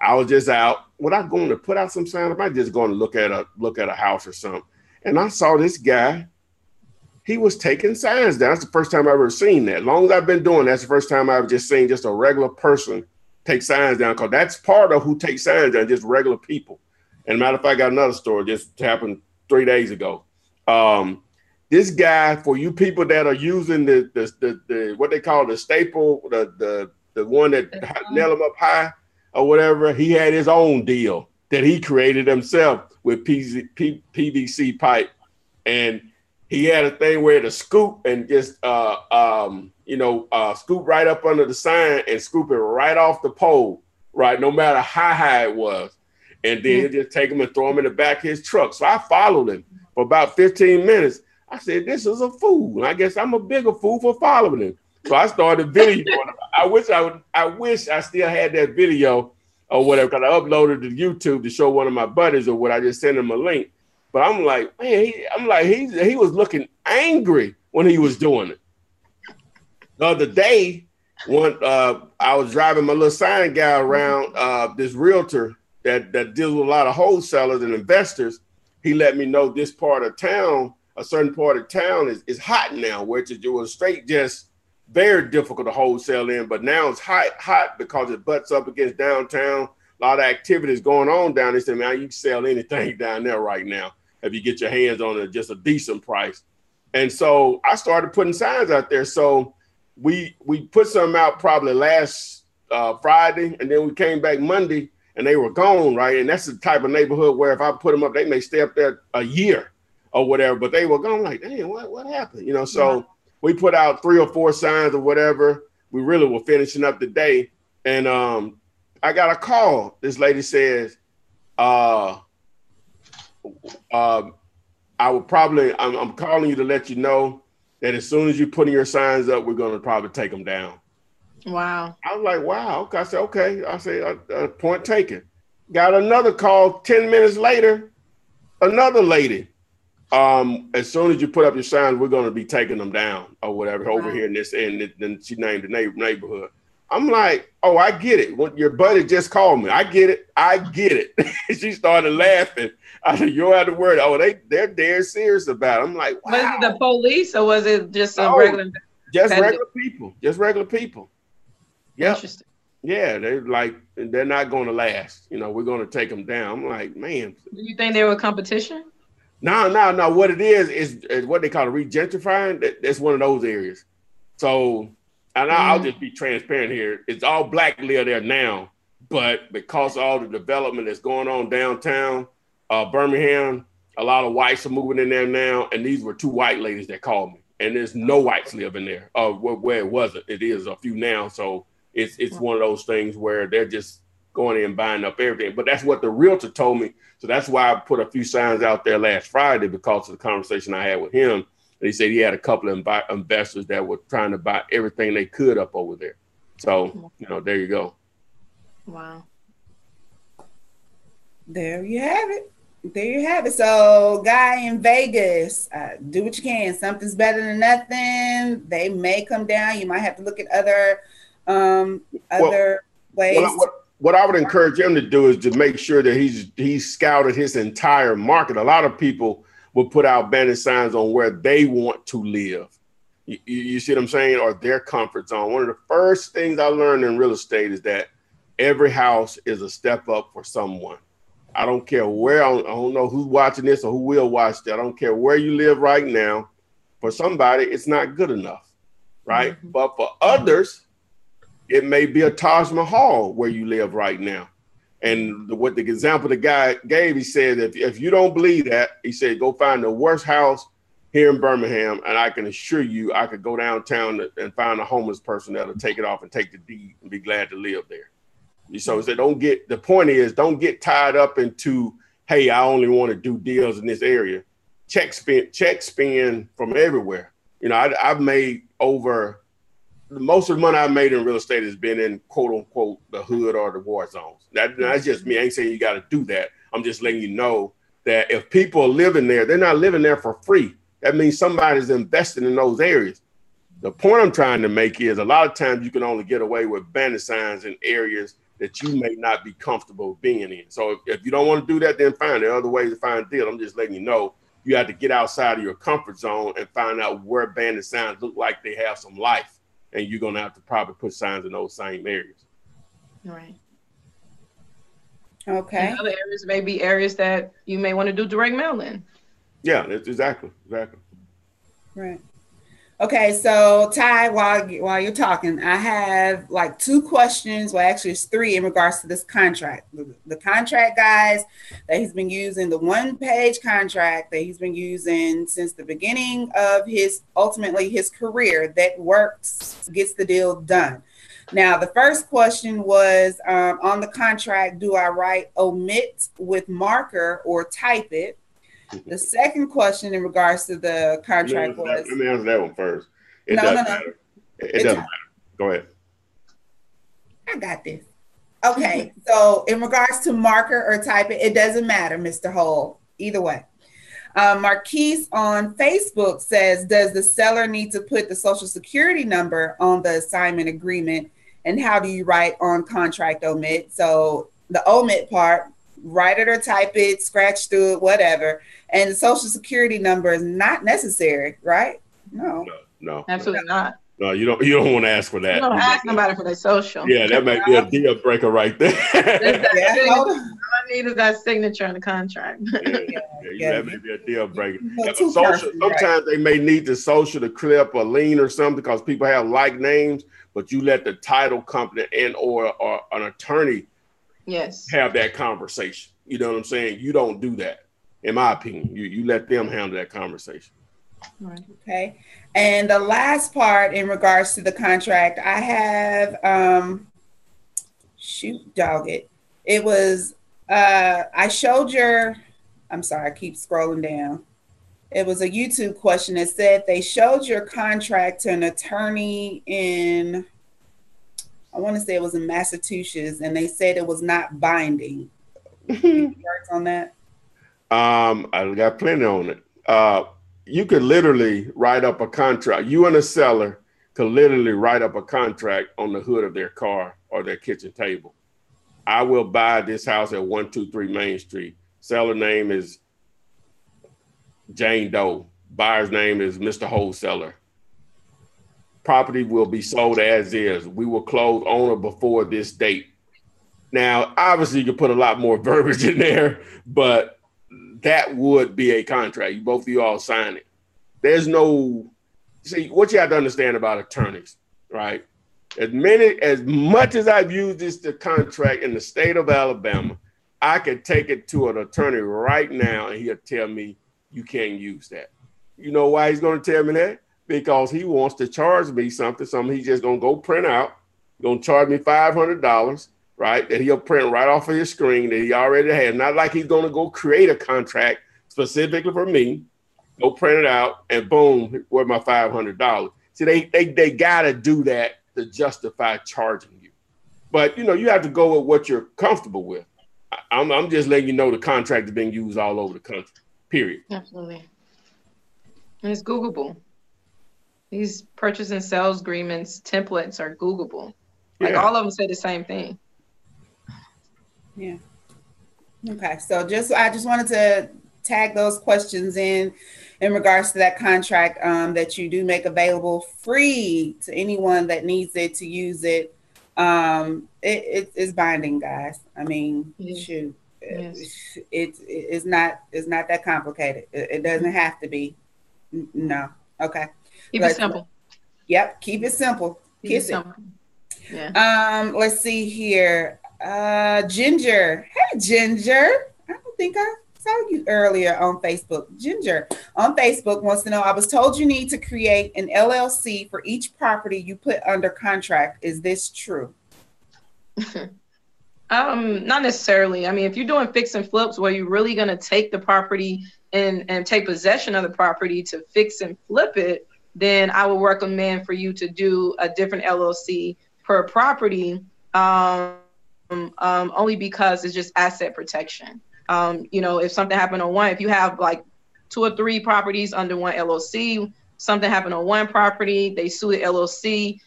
I was just out. What I going to put out some signs? Am I just going to look at a house or something? And I saw this guy. He was taking signs down. That's the first time I've ever seen that. As long as I've been doing, that's the first time I've just seen just a regular person take signs down, because that's part of who takes signs down, just regular people. And matter of fact, I got another story just happened 3 days ago. This guy, for you people that are using the what they call the staple, the one that nail them up high or whatever, he had his own deal that he created himself with PVC pipe, and he had a thing where to scoop and just scoop right up under the sign and scoop it right off the pole, right, no matter how high it was. And then he'll just take them and throw them in the back of his truck. So I followed him for about 15 minutes. I said, this is a fool. And I guess I'm a bigger fool for following him. So I started videoing him. I wish I still had that video or whatever, because I uploaded it to YouTube to show one of my buddies or what. I just sent him a link. But I'm like, man, he was looking angry when he was doing it. The other day, when I was driving my little sign guy around, this realtor that deals with a lot of wholesalers and investors, he let me know this part of town, a certain part of town is hot now, which it was straight just very difficult to wholesale in, but now it's hot because it butts up against downtown. A lot of activities going on down there. He said, man, you can sell anything down there right now if you get your hands on it at just a decent price. And so I started putting signs out there. So we put some out probably last Friday, and then we came back Monday and they were gone, right? And that's the type of neighborhood where if I put them up, they may stay up there a year or whatever, but they were gone. Like, damn, what happened? You know, so we put out 3 or 4 signs or whatever. We really were finishing up the day. And I got a call. This lady says, I'm calling you to let you know that as soon as you're putting your signs up, we're going to probably take them down. Wow. I was like, wow. Okay. I said, okay. I said, point taken. Got another call 10 minutes later, another lady. As soon as you put up your signs, we're going to be taking them down or whatever over here in this end. Then she named the neighborhood. I'm like, oh, I get it. When your buddy just called me. I get it. She started laughing. I said, you don't have to worry. Oh, they're dead serious about it. I'm like, wow. Was it the police or was it just regular? Just regular people. Just regular people. Yeah. Interesting. Yeah, they're not going to last. You know, we're going to take them down. I'm like, man. Do you think they were competition? No. What it is what they call a regentrifying. That's one of those areas. So, and I'll just be transparent here. It's all black live there now, but because of all the development that's going on downtown Birmingham, a lot of whites are moving in there now. And these were 2 white ladies that called me. And there's no whites living there. Where it wasn't. It is a few now. So it's one of those things where they're just going in and buying up everything. But that's what the realtor told me. So that's why I put a few signs out there last Friday, because of the conversation I had with him. And he said he had a couple of investors that were trying to buy everything they could up over there. So, there you go. Wow. There you have it. So, guy in Vegas, do what you can. Something's better than nothing. They may come down. You might have to look at other ways. What I would encourage him to do is to make sure that he's scouted his entire market. A lot of people will put out Bandit signs on where they want to live. You see what I'm saying? Or their comfort zone. One of the first things I learned in real estate is that every house is a step up for someone. I don't care where, I don't know who's watching this or who will watch that. I don't care where you live right now. For somebody, it's not good enough, right? Mm-hmm. But for others, it may be a Taj Mahal where you live right now. And what the example the guy gave, he said, if you don't believe that, he said, go find the worst house here in Birmingham, and I can assure you I could go downtown and find a homeless person that'll take it off and take the deed and be glad to live there. So he said, the point is, don't get tied up into, hey, I only want to do deals in this area. Check spin from everywhere. I've made most of the money I've made in real estate has been in quote unquote the hood or the war zones. That's just me. I ain't saying you got to do that. I'm just letting you know that if people are living there, they're not living there for free. That means somebody's investing in those areas. The point I'm trying to make is a lot of times you can only get away with Bandit signs in areas that you may not be comfortable being in. So if you don't want to do that, then fine. There are other ways to find a deal. I'm just letting you know you have to get outside of your comfort zone and find out where Bandit signs look like they have some life. And you're going to have to probably put signs in those same areas. Right. Okay. And other areas may be areas that you may want to do direct mail in. Yeah, exactly. Right. Okay, so Ty, while you're talking, I have like 2 questions. Well, actually, it's 3 in regards to this contract. The contract, guys, that he's been using, the 1-page contract that he's been using since the beginning of his career that works, gets the deal done. Now, the first question was on the contract, do I write omit with marker or type it? The second question in regards to the contract was... Let me answer that one first. It No. doesn't matter. It doesn't matter. Go ahead. I got this. Okay, so in regards to marker or type it doesn't matter, Mr. Hull. Either way. Marquise on Facebook says, does the seller need to put the social security number on the assignment agreement? And how do you write on contract omit? So the omit part, write it or type it, scratch through it, whatever. And the social security number is not necessary, right? No, Absolutely not. No, you don't want to ask for that. You don't ask nobody for their social. Yeah, that might be a deal breaker right there. All I need is that signature on the contract. That may be a deal breaker. Sometimes they may need the social to clear up a lien or something because people have like names, but you let the title company and or an attorney have that conversation. You know what I'm saying? You don't do that, in my opinion. You let them handle that conversation. Right. Okay. And the last part in regards to the contract, I have it was I showed I'm sorry, I keep scrolling down. It was a YouTube question that said they showed your contract to an attorney in, I want to say it was in Massachusetts, and they said it was not binding. Any words on that? I got plenty on it. You could literally write up a contract. You and a seller could literally write up a contract on the hood of their car or their kitchen table. I will buy this house at 123 Main Street. Seller name is Jane Doe. Buyer's name is Mr. Wholesaler. Property will be sold as is. We will close on or before this date. Now, obviously, you can put a lot more verbiage in there, but that would be a contract. Both of you all sign it. There's no, see, what you have to understand about attorneys, right? As much as I've used this contract in the state of Alabama, I could take it to an attorney right now and he'll tell me you can't use that. You know why he's going to tell me that? Because he wants to charge me something he's just going to go print out, going to charge me $500, right? That he'll print right off of his screen that he already has. Not like he's going to go create a contract specifically for me, go print it out, and boom, where's my $500? See, they got to do that to justify charging you. But, you have to go with what you're comfortable with. I'm just letting you know the contract is being used all over the country, period. Absolutely. And it's Googleable. These purchase and sales agreements templates are Googleable. Like all of them say the same thing. Yeah. Okay. So I just wanted to tag those questions in regards to that contract that you do make available free to anyone that needs it to use it. It is binding, guys. I mean, shoot, it's not that complicated. It doesn't have to be. No. Okay. Keep it simple. Yep. Keep it simple. Kiss it. Yeah. Let's see here. Ginger. Hey, Ginger. I don't think I saw you earlier on Facebook. Ginger on Facebook wants to know, I was told you need to create an LLC for each property you put under contract. Is this true? Not necessarily. I mean, if you're doing fix and flips where you're really going to take the property and take possession of the property to fix and flip it, then I would recommend for you to do a different LLC per property, only because it's just asset protection. If something happened on one, if you have like 2 or 3 properties under one LLC, something happened on one property, they sue the LLC,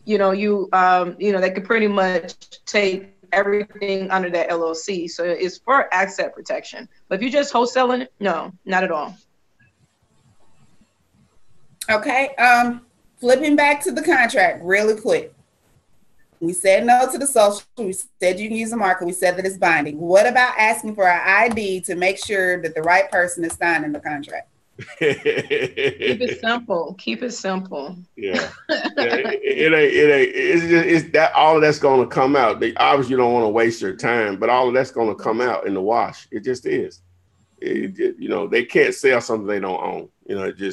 they could pretty much take everything under that LLC. So it's for asset protection. But if you're just wholesaling, no, not at all. Okay. Flipping back to the contract really quick. We said no to the social. We said you can use the marker. We said that it's binding. What about asking for an ID to make sure that the right person is signing the contract? Keep it simple. Keep it simple. Yeah. It's that all of that's going to come out. They obviously don't want to waste your time, but all of that's going to come out in the wash. It just is. They can't sell something they don't own.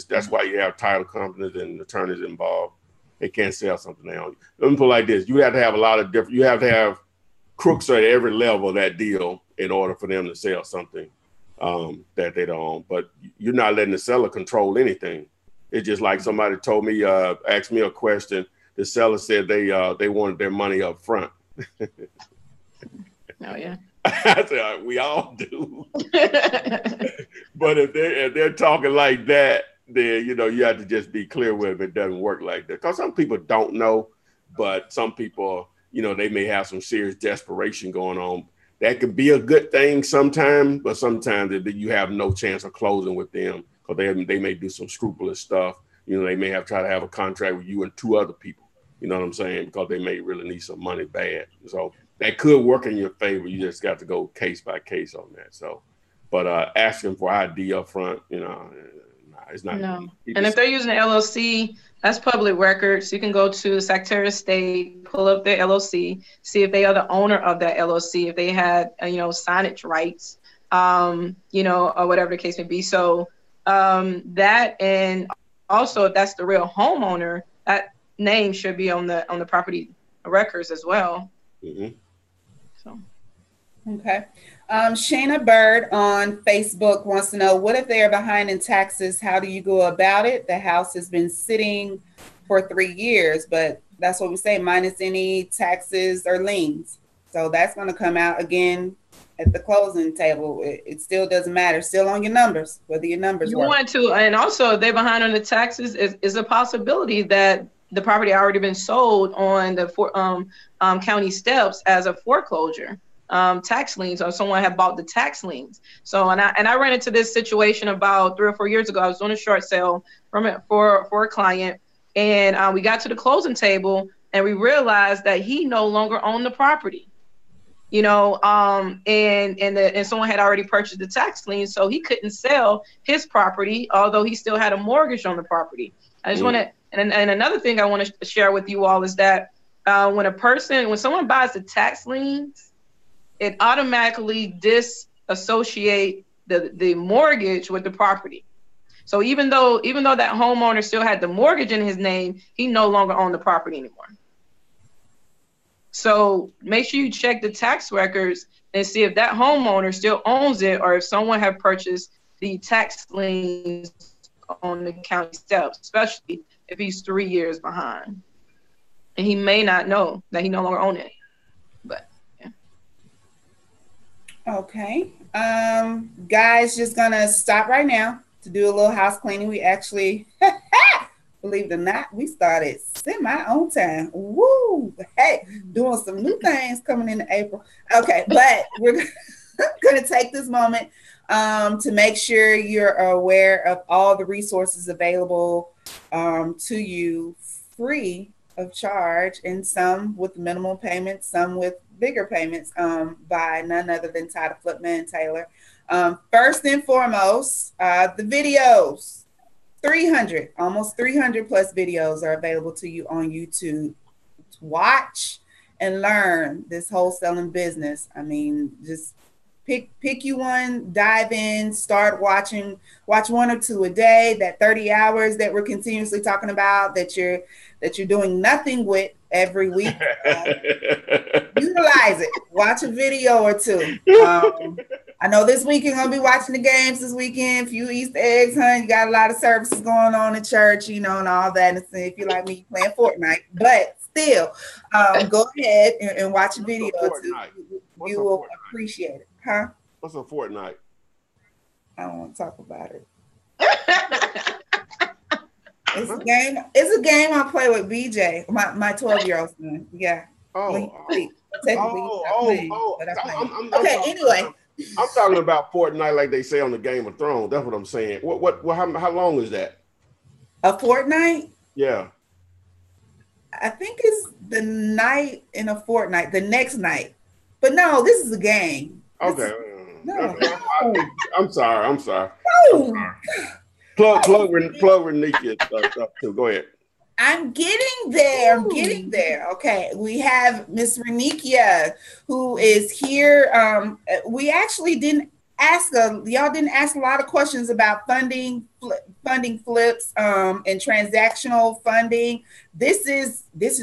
That's why you have title companies and attorneys involved. They can't sell something they own. Let me put it like this: you have to have a lot of different. You have to have crooks at every level of that deal in order for them to sell something that they don't own. But you're not letting the seller control anything. It's just like somebody told me, asked me a question. The seller said they wanted their money up front. Oh yeah. I said, we all do. But if they're talking like that, then you have to just be clear with it doesn't work like that. Because some people don't know, but some people, they may have some serious desperation going on. That could be a good thing sometimes, but sometimes you have no chance of closing with them because they may do some scrupulous stuff. They may try to have a contract with you and two other people. You know what I'm saying? Because they may really need some money bad. So that could work in your favor. You just got to go case by case on that. So, but asking for ID up front, it's not. No. And if they're using an LLC, that's public records. You can go to the Secretary of State, pull up their LLC, see if they are the owner of that LLC, if they had, signage rights, or whatever the case may be. So that, and also if that's the real homeowner, that name should be on the property records as well. Mm-hmm. So. Okay. Shayna Bird on Facebook wants to know, what if they are behind in taxes? How do you go about it? The house has been sitting for 3 years, but that's what we say, minus any taxes or liens. So that's going to come out again at the closing table. It still doesn't matter. Still on your numbers, whether your numbers work. Want to, and also if they're behind on the taxes, is a possibility that the property already been sold on the county steps as a foreclosure. Tax liens, or someone had bought the tax liens. So, and I ran into this situation about 3 or 4 years ago. I was doing a short sale for a client, and we got to the closing table, and we realized that he no longer owned the property. And someone had already purchased the tax lien, so he couldn't sell his property, although he still had a mortgage on the property. I just want to, and another thing I want to share with you all is that when someone buys the tax liens, it automatically disassociate the mortgage with the property. So even though that homeowner still had the mortgage in his name, he no longer owned the property anymore. So make sure you check the tax records and see if that homeowner still owns it, or if someone had purchased the tax liens on the county steps, especially if he's 3 years behind. And he may not know that he no longer owns it. Okay. Guys, just gonna stop right now to do a little house cleaning. We actually, believe it or not, we started semi on time. Woo! Hey, doing some new things coming into April. Okay, but we're gonna take this moment to make sure you're aware of all the resources available to you free of charge, and some with minimal payments, some with bigger payments by none other than Title Flipman Taylor. First and foremost, the videos, almost 300 plus videos are available to you on YouTube. Watch and learn this wholesaling business. I mean, just pick you one, dive in, start watching, watch 1 or 2 a day. That 30 hours that we're continuously talking about, that you're doing nothing with every week. Utilize it. Watch a video or 2. I know this week you're gonna be watching the games this weekend. Few Easter eggs, huh? You got a lot of services going on in church, and all that. And if you like me, playing Fortnite, but still, go ahead and watch a video or 2. You will appreciate it, huh? What's a Fortnite? I don't want to talk about it. It's a game. It's a game I play with BJ, my 12-year-old son. Yeah. Technically, okay. Anyway, I'm talking about Fortnite, like they say on the Game of Thrones. That's what I'm saying. How long is that? A fortnight? Yeah. I think it's the night in a fortnight, the next night. But no, this is a game. Okay. No. I'm sorry. No. Plug Renika stuff too. Go ahead. I'm getting there. Okay. We have Miss Renikia, who is here. We actually didn't ask y'all didn't ask a lot of questions about funding flips and transactional funding. This is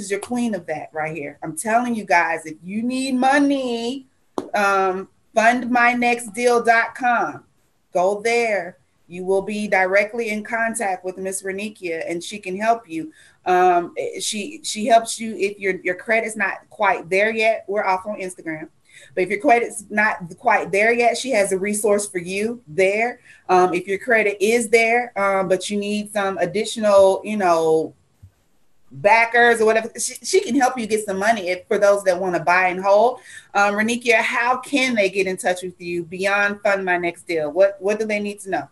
your queen of that right here. I'm telling you guys, if you need money, fundmynextdeal.com. Go there. You will be directly in contact with Miss Renikia, and she can help you. She helps you if your credit's not quite there yet. We're off on Instagram. But if your credit's not quite there yet, she has a resource for you there. If your credit is there, but you need some additional, backers or whatever, she can help you get some money for those that want to buy and hold. Renikia, how can they get in touch with you beyond Fund My Next Deal? What do they need to know?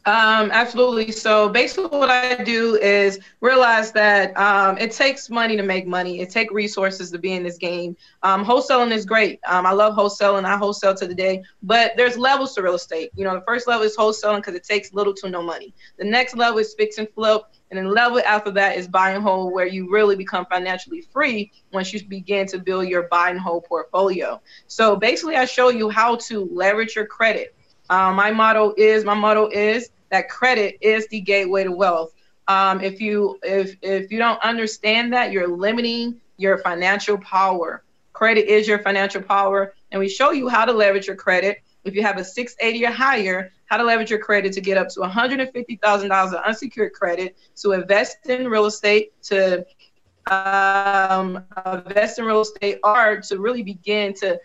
Absolutely. So basically what I do is realize that it takes money to make money. It takes resources to be in this game. Wholesaling is great. I love wholesaling. I wholesale to the day, but there's levels to real estate. The first level is wholesaling because it takes little to no money. The next level is fix and flip. And then the level after that is buy and hold, where you really become financially free once you begin to build your buy and hold portfolio. So basically I show you how to leverage your credit. My motto is that credit is the gateway to wealth. If you don't understand that, you're limiting your financial power. Credit is your financial power, and we show you how to leverage your credit. If you have a 680 or higher, how to leverage your credit to get up to $150,000 of unsecured credit, to invest in real estate, to invest in real estate, or to really begin to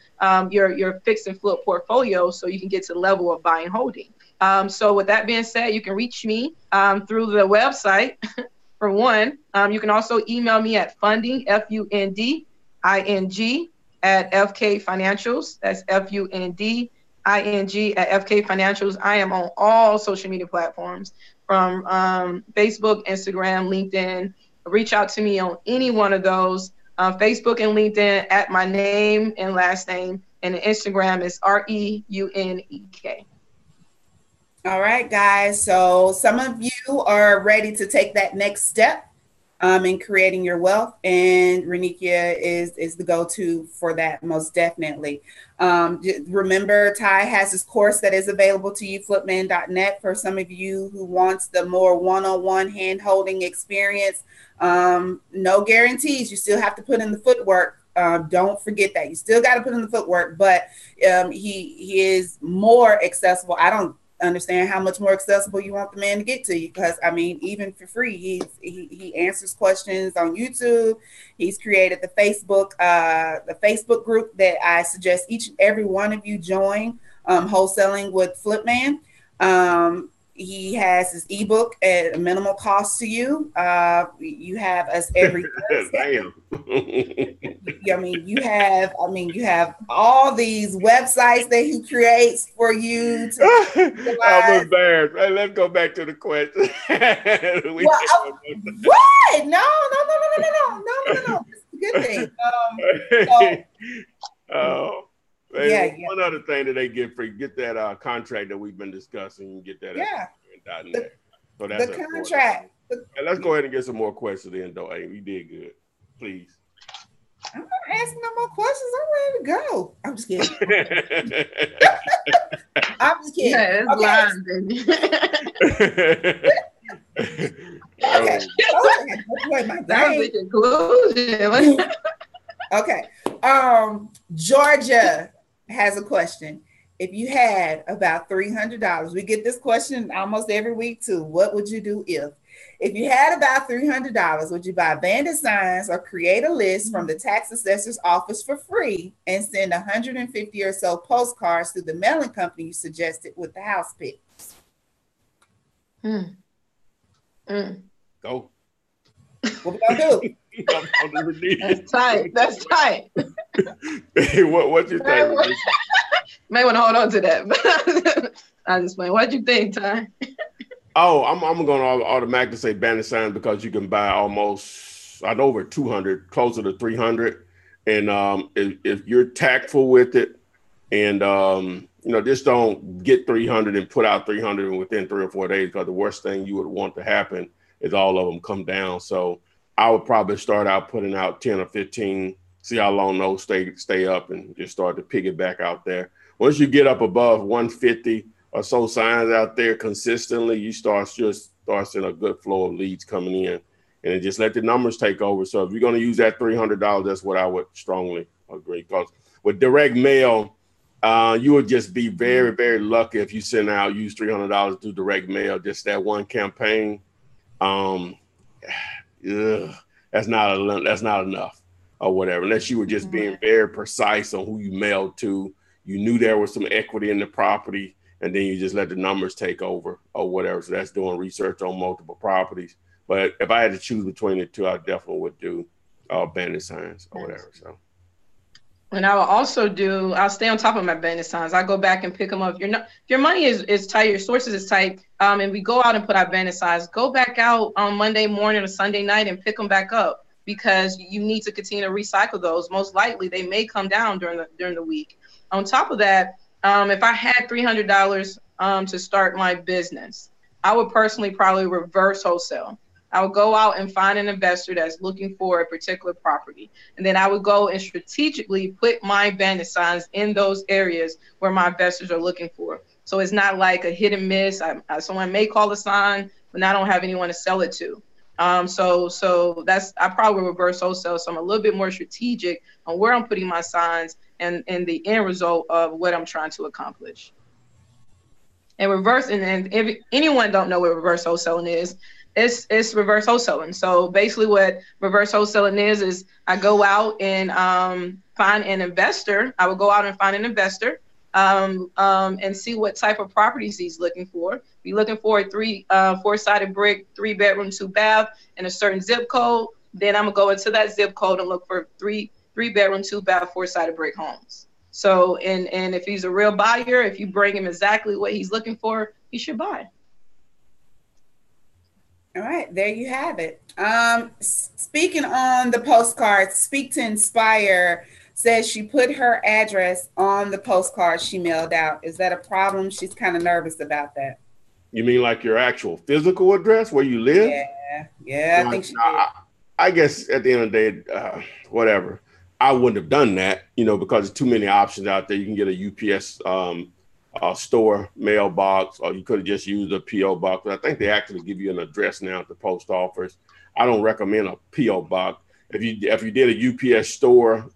your fix and flip portfolio so you can get to the level of buying and holding. So with that being said, you can reach me through the website. For one, you can also email me at funding, FUNDING, at FK Financials. That's FUNDING at FK Financials. I am on all social media platforms, from Facebook, Instagram, LinkedIn. Reach out to me on any one of those. Facebook and LinkedIn at my name and last name, and the Instagram is REUNEK. All right, guys. So some of you are ready to take that next step in creating your wealth, and Renikia is the go-to for that, most definitely. Remember, Ty has his course that is available to you, flipman.net, for some of you who wants the more one-on-one hand-holding experience. No guarantees. You still have to put in the footwork. Don't forget that. You still got to put in the footwork, but he is more accessible. I don't understand how much more accessible you want the man to get to you, because even for free, he answers questions on YouTube. He's created the Facebook group that I suggest each and every one of you join, Wholesaling with Flipman. He has his ebook at a minimal cost to you. You have us every Thursday. Damn. You have all these websites that he creates for you to I'm embarrassed. Let's go back to the question. What? No. It's a good thing. One other thing that they get free, get that contract that we've been discussing, and get that. So that's the contract. Let's go ahead and get some more questions in, though. Hey, we did good. Please. I'm not asking no more questions. I'm ready to go. I'm just kidding. I'm just kidding. Yeah, it's lying, okay. That was the conclusion. Okay. Georgia has a question. If you had about $300, we get this question almost every week too. What would you do if you had about $300? Would you buy Bandit signs or create a list from the tax assessor's office for free and send 150 or so postcards to the mailing company you suggested with the house pics? Go. What we gonna do? That's tight. That's tight. What you think? May want to hold on to that. I just playing. What you think, Ty? Oh, I'm going to automatically say Bandit signs because you can buy almost over 200, closer to 300. And if you're tactful with it and, just don't get 300 and put out 300 within 3 or 4 days, because the worst thing you would want to happen is all of them come down. So I would probably start out putting out 10 or 15, see how long those stay up, and just start to pick it back out there. Once you get up above 150 or so signs out there consistently, you start seeing a good flow of leads coming in, and it just let the numbers take over. So if you're going to use that $300, that's what I would strongly agree. Because with direct mail, you would just be very, very lucky if you use $300 to direct mail, just that one campaign. That's not enough or whatever, unless you were just being very precise on who you mailed to. You knew there was some equity in the property, and then you just let the numbers take over or whatever. So that's doing research on multiple properties. But if I had to choose between the two, I definitely would do Bandit signs or whatever. So. And I will also I'll stay on top of my Bandit signs. I go back and pick them up. If your money is tight, your sources is tight, and we go out and put our Bandit signs, go back out on Monday morning or Sunday night and pick them back up, because you need to continue to recycle those. Most likely they may come down during the week. On top of that, if I had $300 to start my business, I would personally probably reverse wholesale. I would go out and find an investor that's looking for a particular property. And then I would go and strategically put my Bandit signs in those areas where my investors are looking for. So it's not like a hit and miss. Someone may call a sign, but I don't have anyone to sell it to. So I probably reverse wholesale. So I'm a little bit more strategic on where I'm putting my signs and the end result of what I'm trying to accomplish. And if anyone don't know what reverse wholesaling is, it's reverse wholesaling. So basically what reverse wholesaling is I go out and find an investor. I would go out and find an investor and see what type of properties he's looking for. Be looking for a four-sided brick, 3-bedroom, 2-bath in a certain zip code. Then I'm gonna go into that zip code and look for 3-bedroom, 2-bath, 4-sided brick homes. So, and if he's a real buyer, if you bring him exactly what he's looking for, he should buy. All right, there you have it. Speaking on the postcard, Speak to Inspire says she put her address on the postcard she mailed out. Is that a problem? She's kind of nervous about that. You mean like your actual physical address where you live? Yeah, I think she did. I guess at the end of the day, whatever. I wouldn't have done that, because there's too many options out there. You can get a UPS store mailbox, or you could have just used a P.O. box. But I think they actually give you an address now at the post office. I don't recommend a P.O. box. If you did a UPS store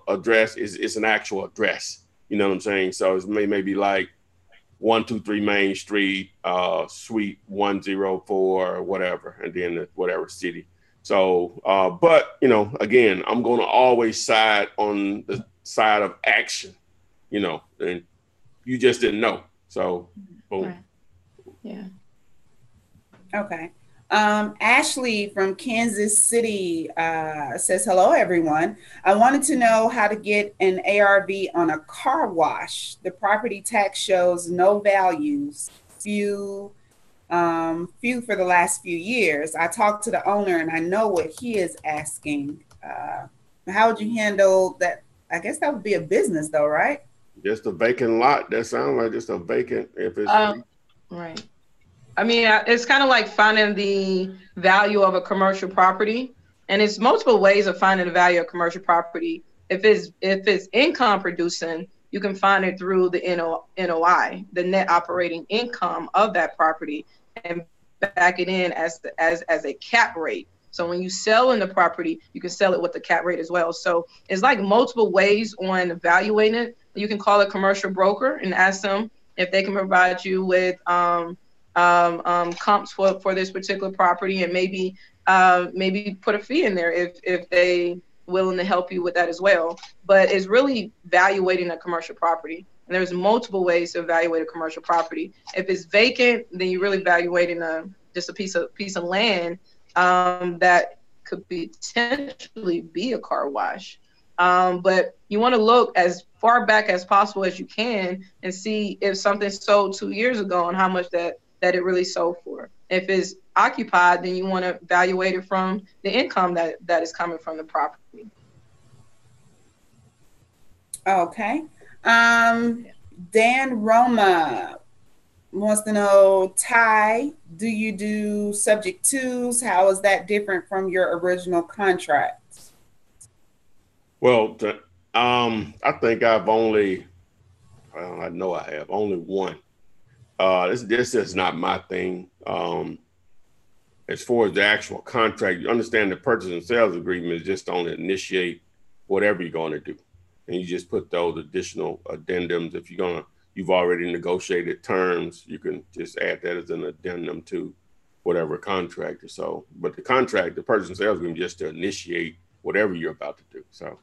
address, it's an actual address. You know what I'm saying? So it's maybe like 123 Main Street, Suite 104, or whatever, and then whatever city. So, but again, I'm going to always side on the side of action. And you just didn't know. So, boom. Right. Yeah. Okay. Ashley from Kansas City says, hello, everyone. I wanted to know how to get an ARV on a car wash. The property tax shows no values, few for the last few years. I talked to the owner and I know what he is asking. How would you handle that? I guess that would be a business though, right? Just a vacant lot. That sounds like just a vacant. If it's right. I mean, it's kind of like finding the value of a commercial property, and it's multiple ways of finding the value of commercial property. If it's income producing, you can find it through the NOI, the net operating income of that property, and back it in as a cap rate. So when you sell in the property, you can sell it with the cap rate as well. So it's like multiple ways on evaluating it. You can call a commercial broker and ask them if they can provide you with comps for this particular property, and maybe put a fee in there if they willing to help you with that as well. But it's really evaluating a commercial property. And there's multiple ways to evaluate a commercial property. If it's vacant, then you're really evaluating just a piece of land. that could potentially be a car wash. But you want to look as far back as possible as you can and see if something sold 2 years ago and how much that it really sold for. If it's occupied, then you want to evaluate it from the income that is coming from the property. Okay. Dan Roma wants to know, Ty, do you do subject twos? How is that different from your original contracts? Well, I think I've only, well, I know I have only one. This is not my thing. As far as the actual contract, you understand the purchase and sales agreement is just on to initiate whatever you're going to do. And you just put those additional addendums. If you've already negotiated terms, you can just add that as an addendum to whatever contract or so. But the contract, the purchase and sales agreement, just to initiate whatever you're about to do. So.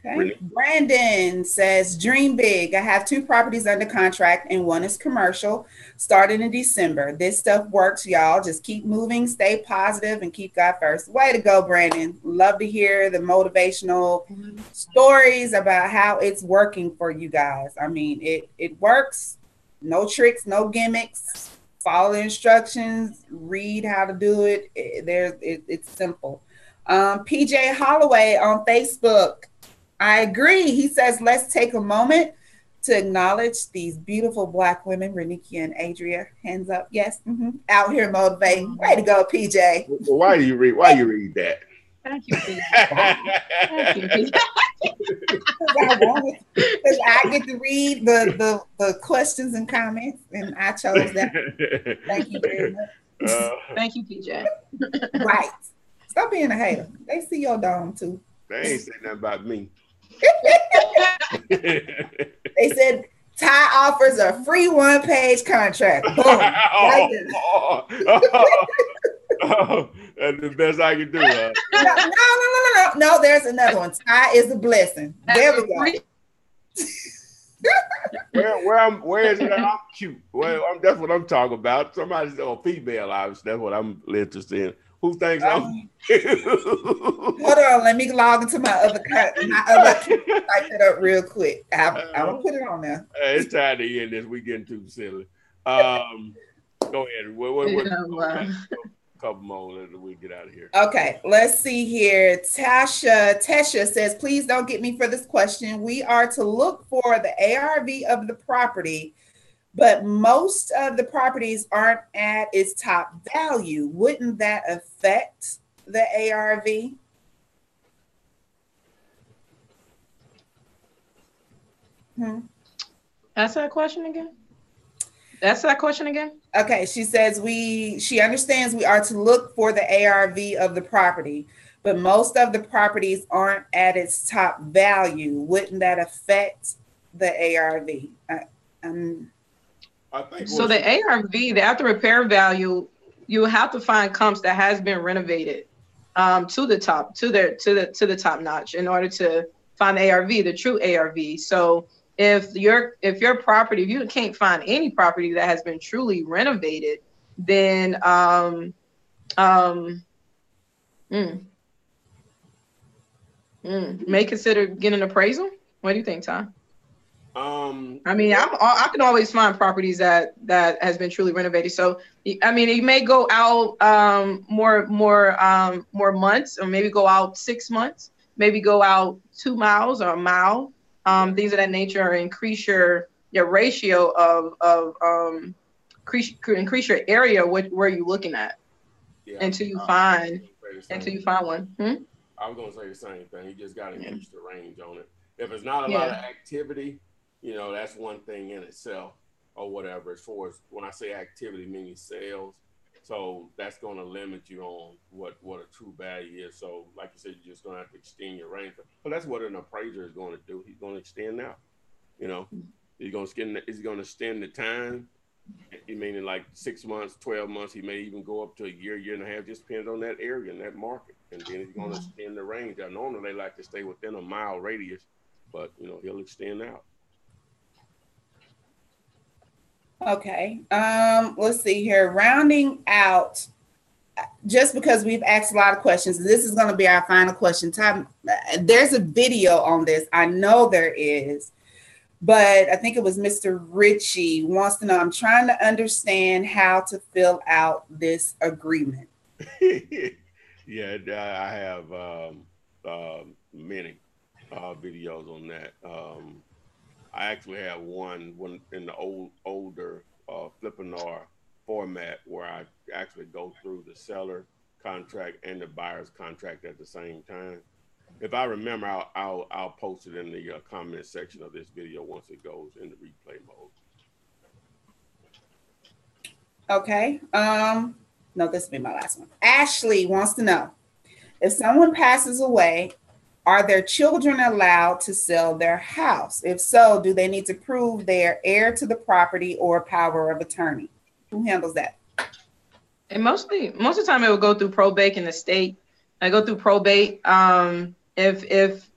Okay. Brandon says, dream big. I have 2 properties under contract and one is commercial, starting in December. This stuff works, y'all. Just keep moving, stay positive, and keep God first. Way to go, Brandon. Love to hear the motivational stories about how it's working for you guys. I mean, it works. No tricks, no gimmicks. Follow the instructions, read how to do it. It's simple. PJ Holloway on Facebook. I agree. He says, let's take a moment to acknowledge these beautiful Black women, Renikia and Adria. Hands up. Yes. Out here motivating. Way to go, PJ. Well, why you read that? Thank you, PJ. Thank you, PJ. Because I get to read the questions and comments, and I chose that. Thank you very much. Thank you, PJ. Right. Stop being a hater. They see your dome, too. They ain't saying nothing about me. They said Ty offers a free 1-page contract. Boom. That's the best I can do. Huh? No. There's another one. Ty is a blessing. There we go. Where is it that I'm cute? Well, that's what I'm talking about. Somebody's a female, obviously. That's what I'm interested in. Who thinks I'm cute? Hold on, let me log into my other type it up real quick. I'm gonna put it on there. It's time to end this. We getting too silly. Go ahead. What couple more and we get out of here. Okay, let's see here. Tesha says, please don't get me for this question. We are to look for the ARV of the property, but most of the properties aren't at its top value. Wouldn't that affect the ARV? Ask that question again. Okay, she says she understands we are to look for the ARV of the property, but most of the properties aren't at its top value. Wouldn't that affect the ARV? I think so. The ARV, the after repair value, you have to find comps that has been renovated to the top notch in order to find the ARV, the true ARV. So if your property, if you can't find any property that has been truly renovated, then may consider getting an appraisal. What do you think, Tom? I mean, I can always find properties that has been truly renovated. So, I mean, you may go out more months, or maybe go out 6 months, maybe go out 2 miles or a mile, things of that nature, or increase your ratio of increase your area where you're looking at until you find one. I was gonna say the same thing. You just got to increase the range on it. If it's not a lot of activity, that's one thing in itself, or whatever. As far as when I say activity, meaning sales, so that's going to limit you on what a true value is. So, like you said, you're just going to have to extend your range. But that's what an appraiser is going to do. He's going to extend out. He's going to extend the time. Meaning like 6 months, 12 months. He may even go up to a year and a half. Just depends on that area and that market. And then he's going to extend the range. Now, normally they like to stay within a mile radius, but he'll extend out. Okay. Let's see here. Rounding out, just because we've asked a lot of questions, this is going to be our final question time. There's a video on this. I know there is, but I think it was Mr. Ritchie wants to know, I'm trying to understand how to fill out this agreement. Yeah, I have many videos on that. I actually have one in the older Flippinar format where I actually go through the seller contract and the buyer's contract at the same time. If I remember, I'll post it in the comment section of this video once it goes into replay mode. Okay. No, this will be my last one. Ashley wants to know, if someone passes away, are their children allowed to sell their house? If so, do they need to prove they are heir to the property or power of attorney? Who handles that? And most of the time it will go through probate in the state. I go through probate. If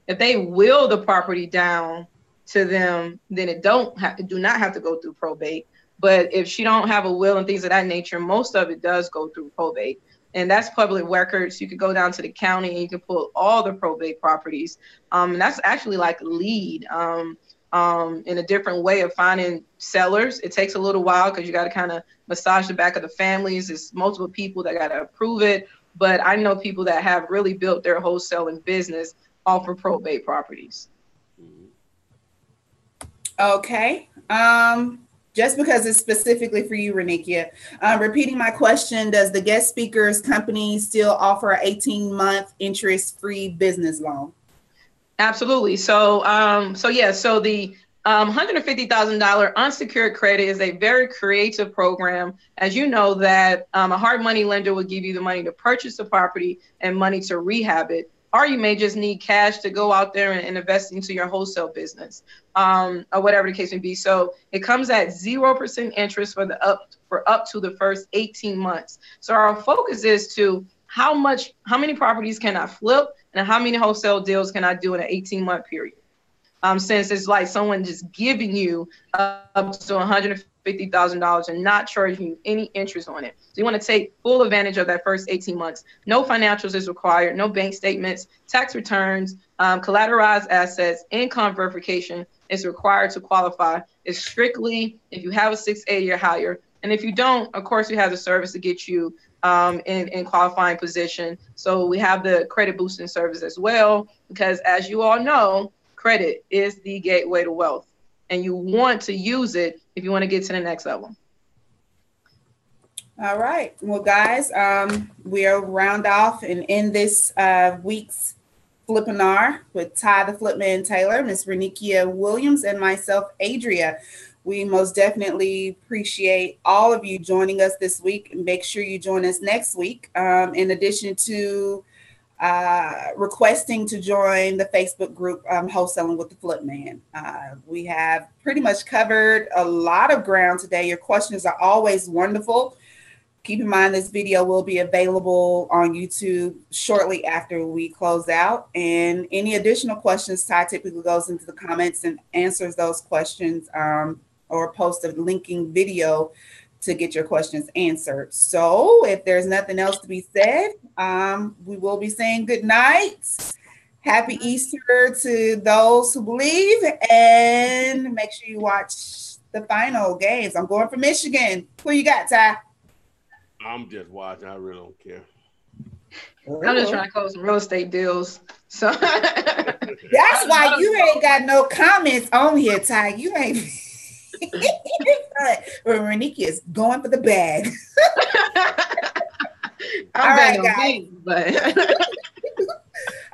they will the property down to them, then it do not have to go through probate. But if she don't have a will and things of that nature, most of it does go through probate. And that's public records. You could go down to the county and you can pull all the probate properties. And that's actually like a lead in a different way of finding sellers. It takes a little while because you got to kind of massage the back of the families. It's multiple people that got to approve it. But I know people that have really built their wholesaling business off of probate properties. Okay. Just because it's specifically for you, Renikia. Repeating my question, does the guest speaker's company still offer an 18-month interest-free business loan? Absolutely. So the $150,000 unsecured credit is a very creative program. As you know, that a hard money lender will give you the money to purchase the property and money to rehab it. Or you may just need cash to go out there and invest into your wholesale business, or whatever the case may be. So it comes at 0% interest for up to the first 18 months. So our focus is to how many properties can I flip and how many wholesale deals can I do in an 18-month period. Since it's like someone just giving you up to $150,000 and not charging you any interest on it. So you want to take full advantage of that first 18 months. No financials is required, no bank statements, tax returns, collateralized assets, income verification is required to qualify. It's strictly if you have a 680 or higher. And if you don't, of course, we have the service to get you in qualifying position. So we have the credit boosting service as well, because as you all know, credit is the gateway to wealth, and you want to use it if you want to get to the next level. All right. Well, guys, we'll round off and end this week's Flippinar with Ty the Flipman Taylor, Miss Renikia Williams, and myself, Adria. We most definitely appreciate all of you joining us this week, and make sure you join us next week. In addition to requesting to join the Facebook group Wholesaling with the Flipman. We have pretty much covered a lot of ground today. Your questions are always wonderful. Keep in mind this video will be available on YouTube shortly after we close out. And any additional questions, Ty typically goes into the comments and answers those questions or posts a linking video to get your questions answered. So if there's nothing else to be said, we will be saying good night. Happy Easter to those who believe, and make sure you watch the final games. I'm going for Michigan. Who you got, Ty? I'm just watching. I really don't care. I'm just trying to close some real estate deals. So that's why you ain't got no comments on here, Ty. You ain't. Renikia is going for the bag. All right, guys.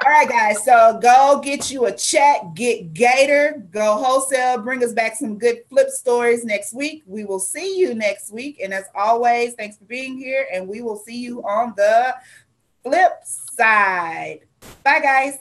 All right, guys. So go get you a check, get Gator, go wholesale, bring us back some good flip stories next week. We will see you next week. And as always, thanks for being here. And we will see you on the flip side. Bye, guys.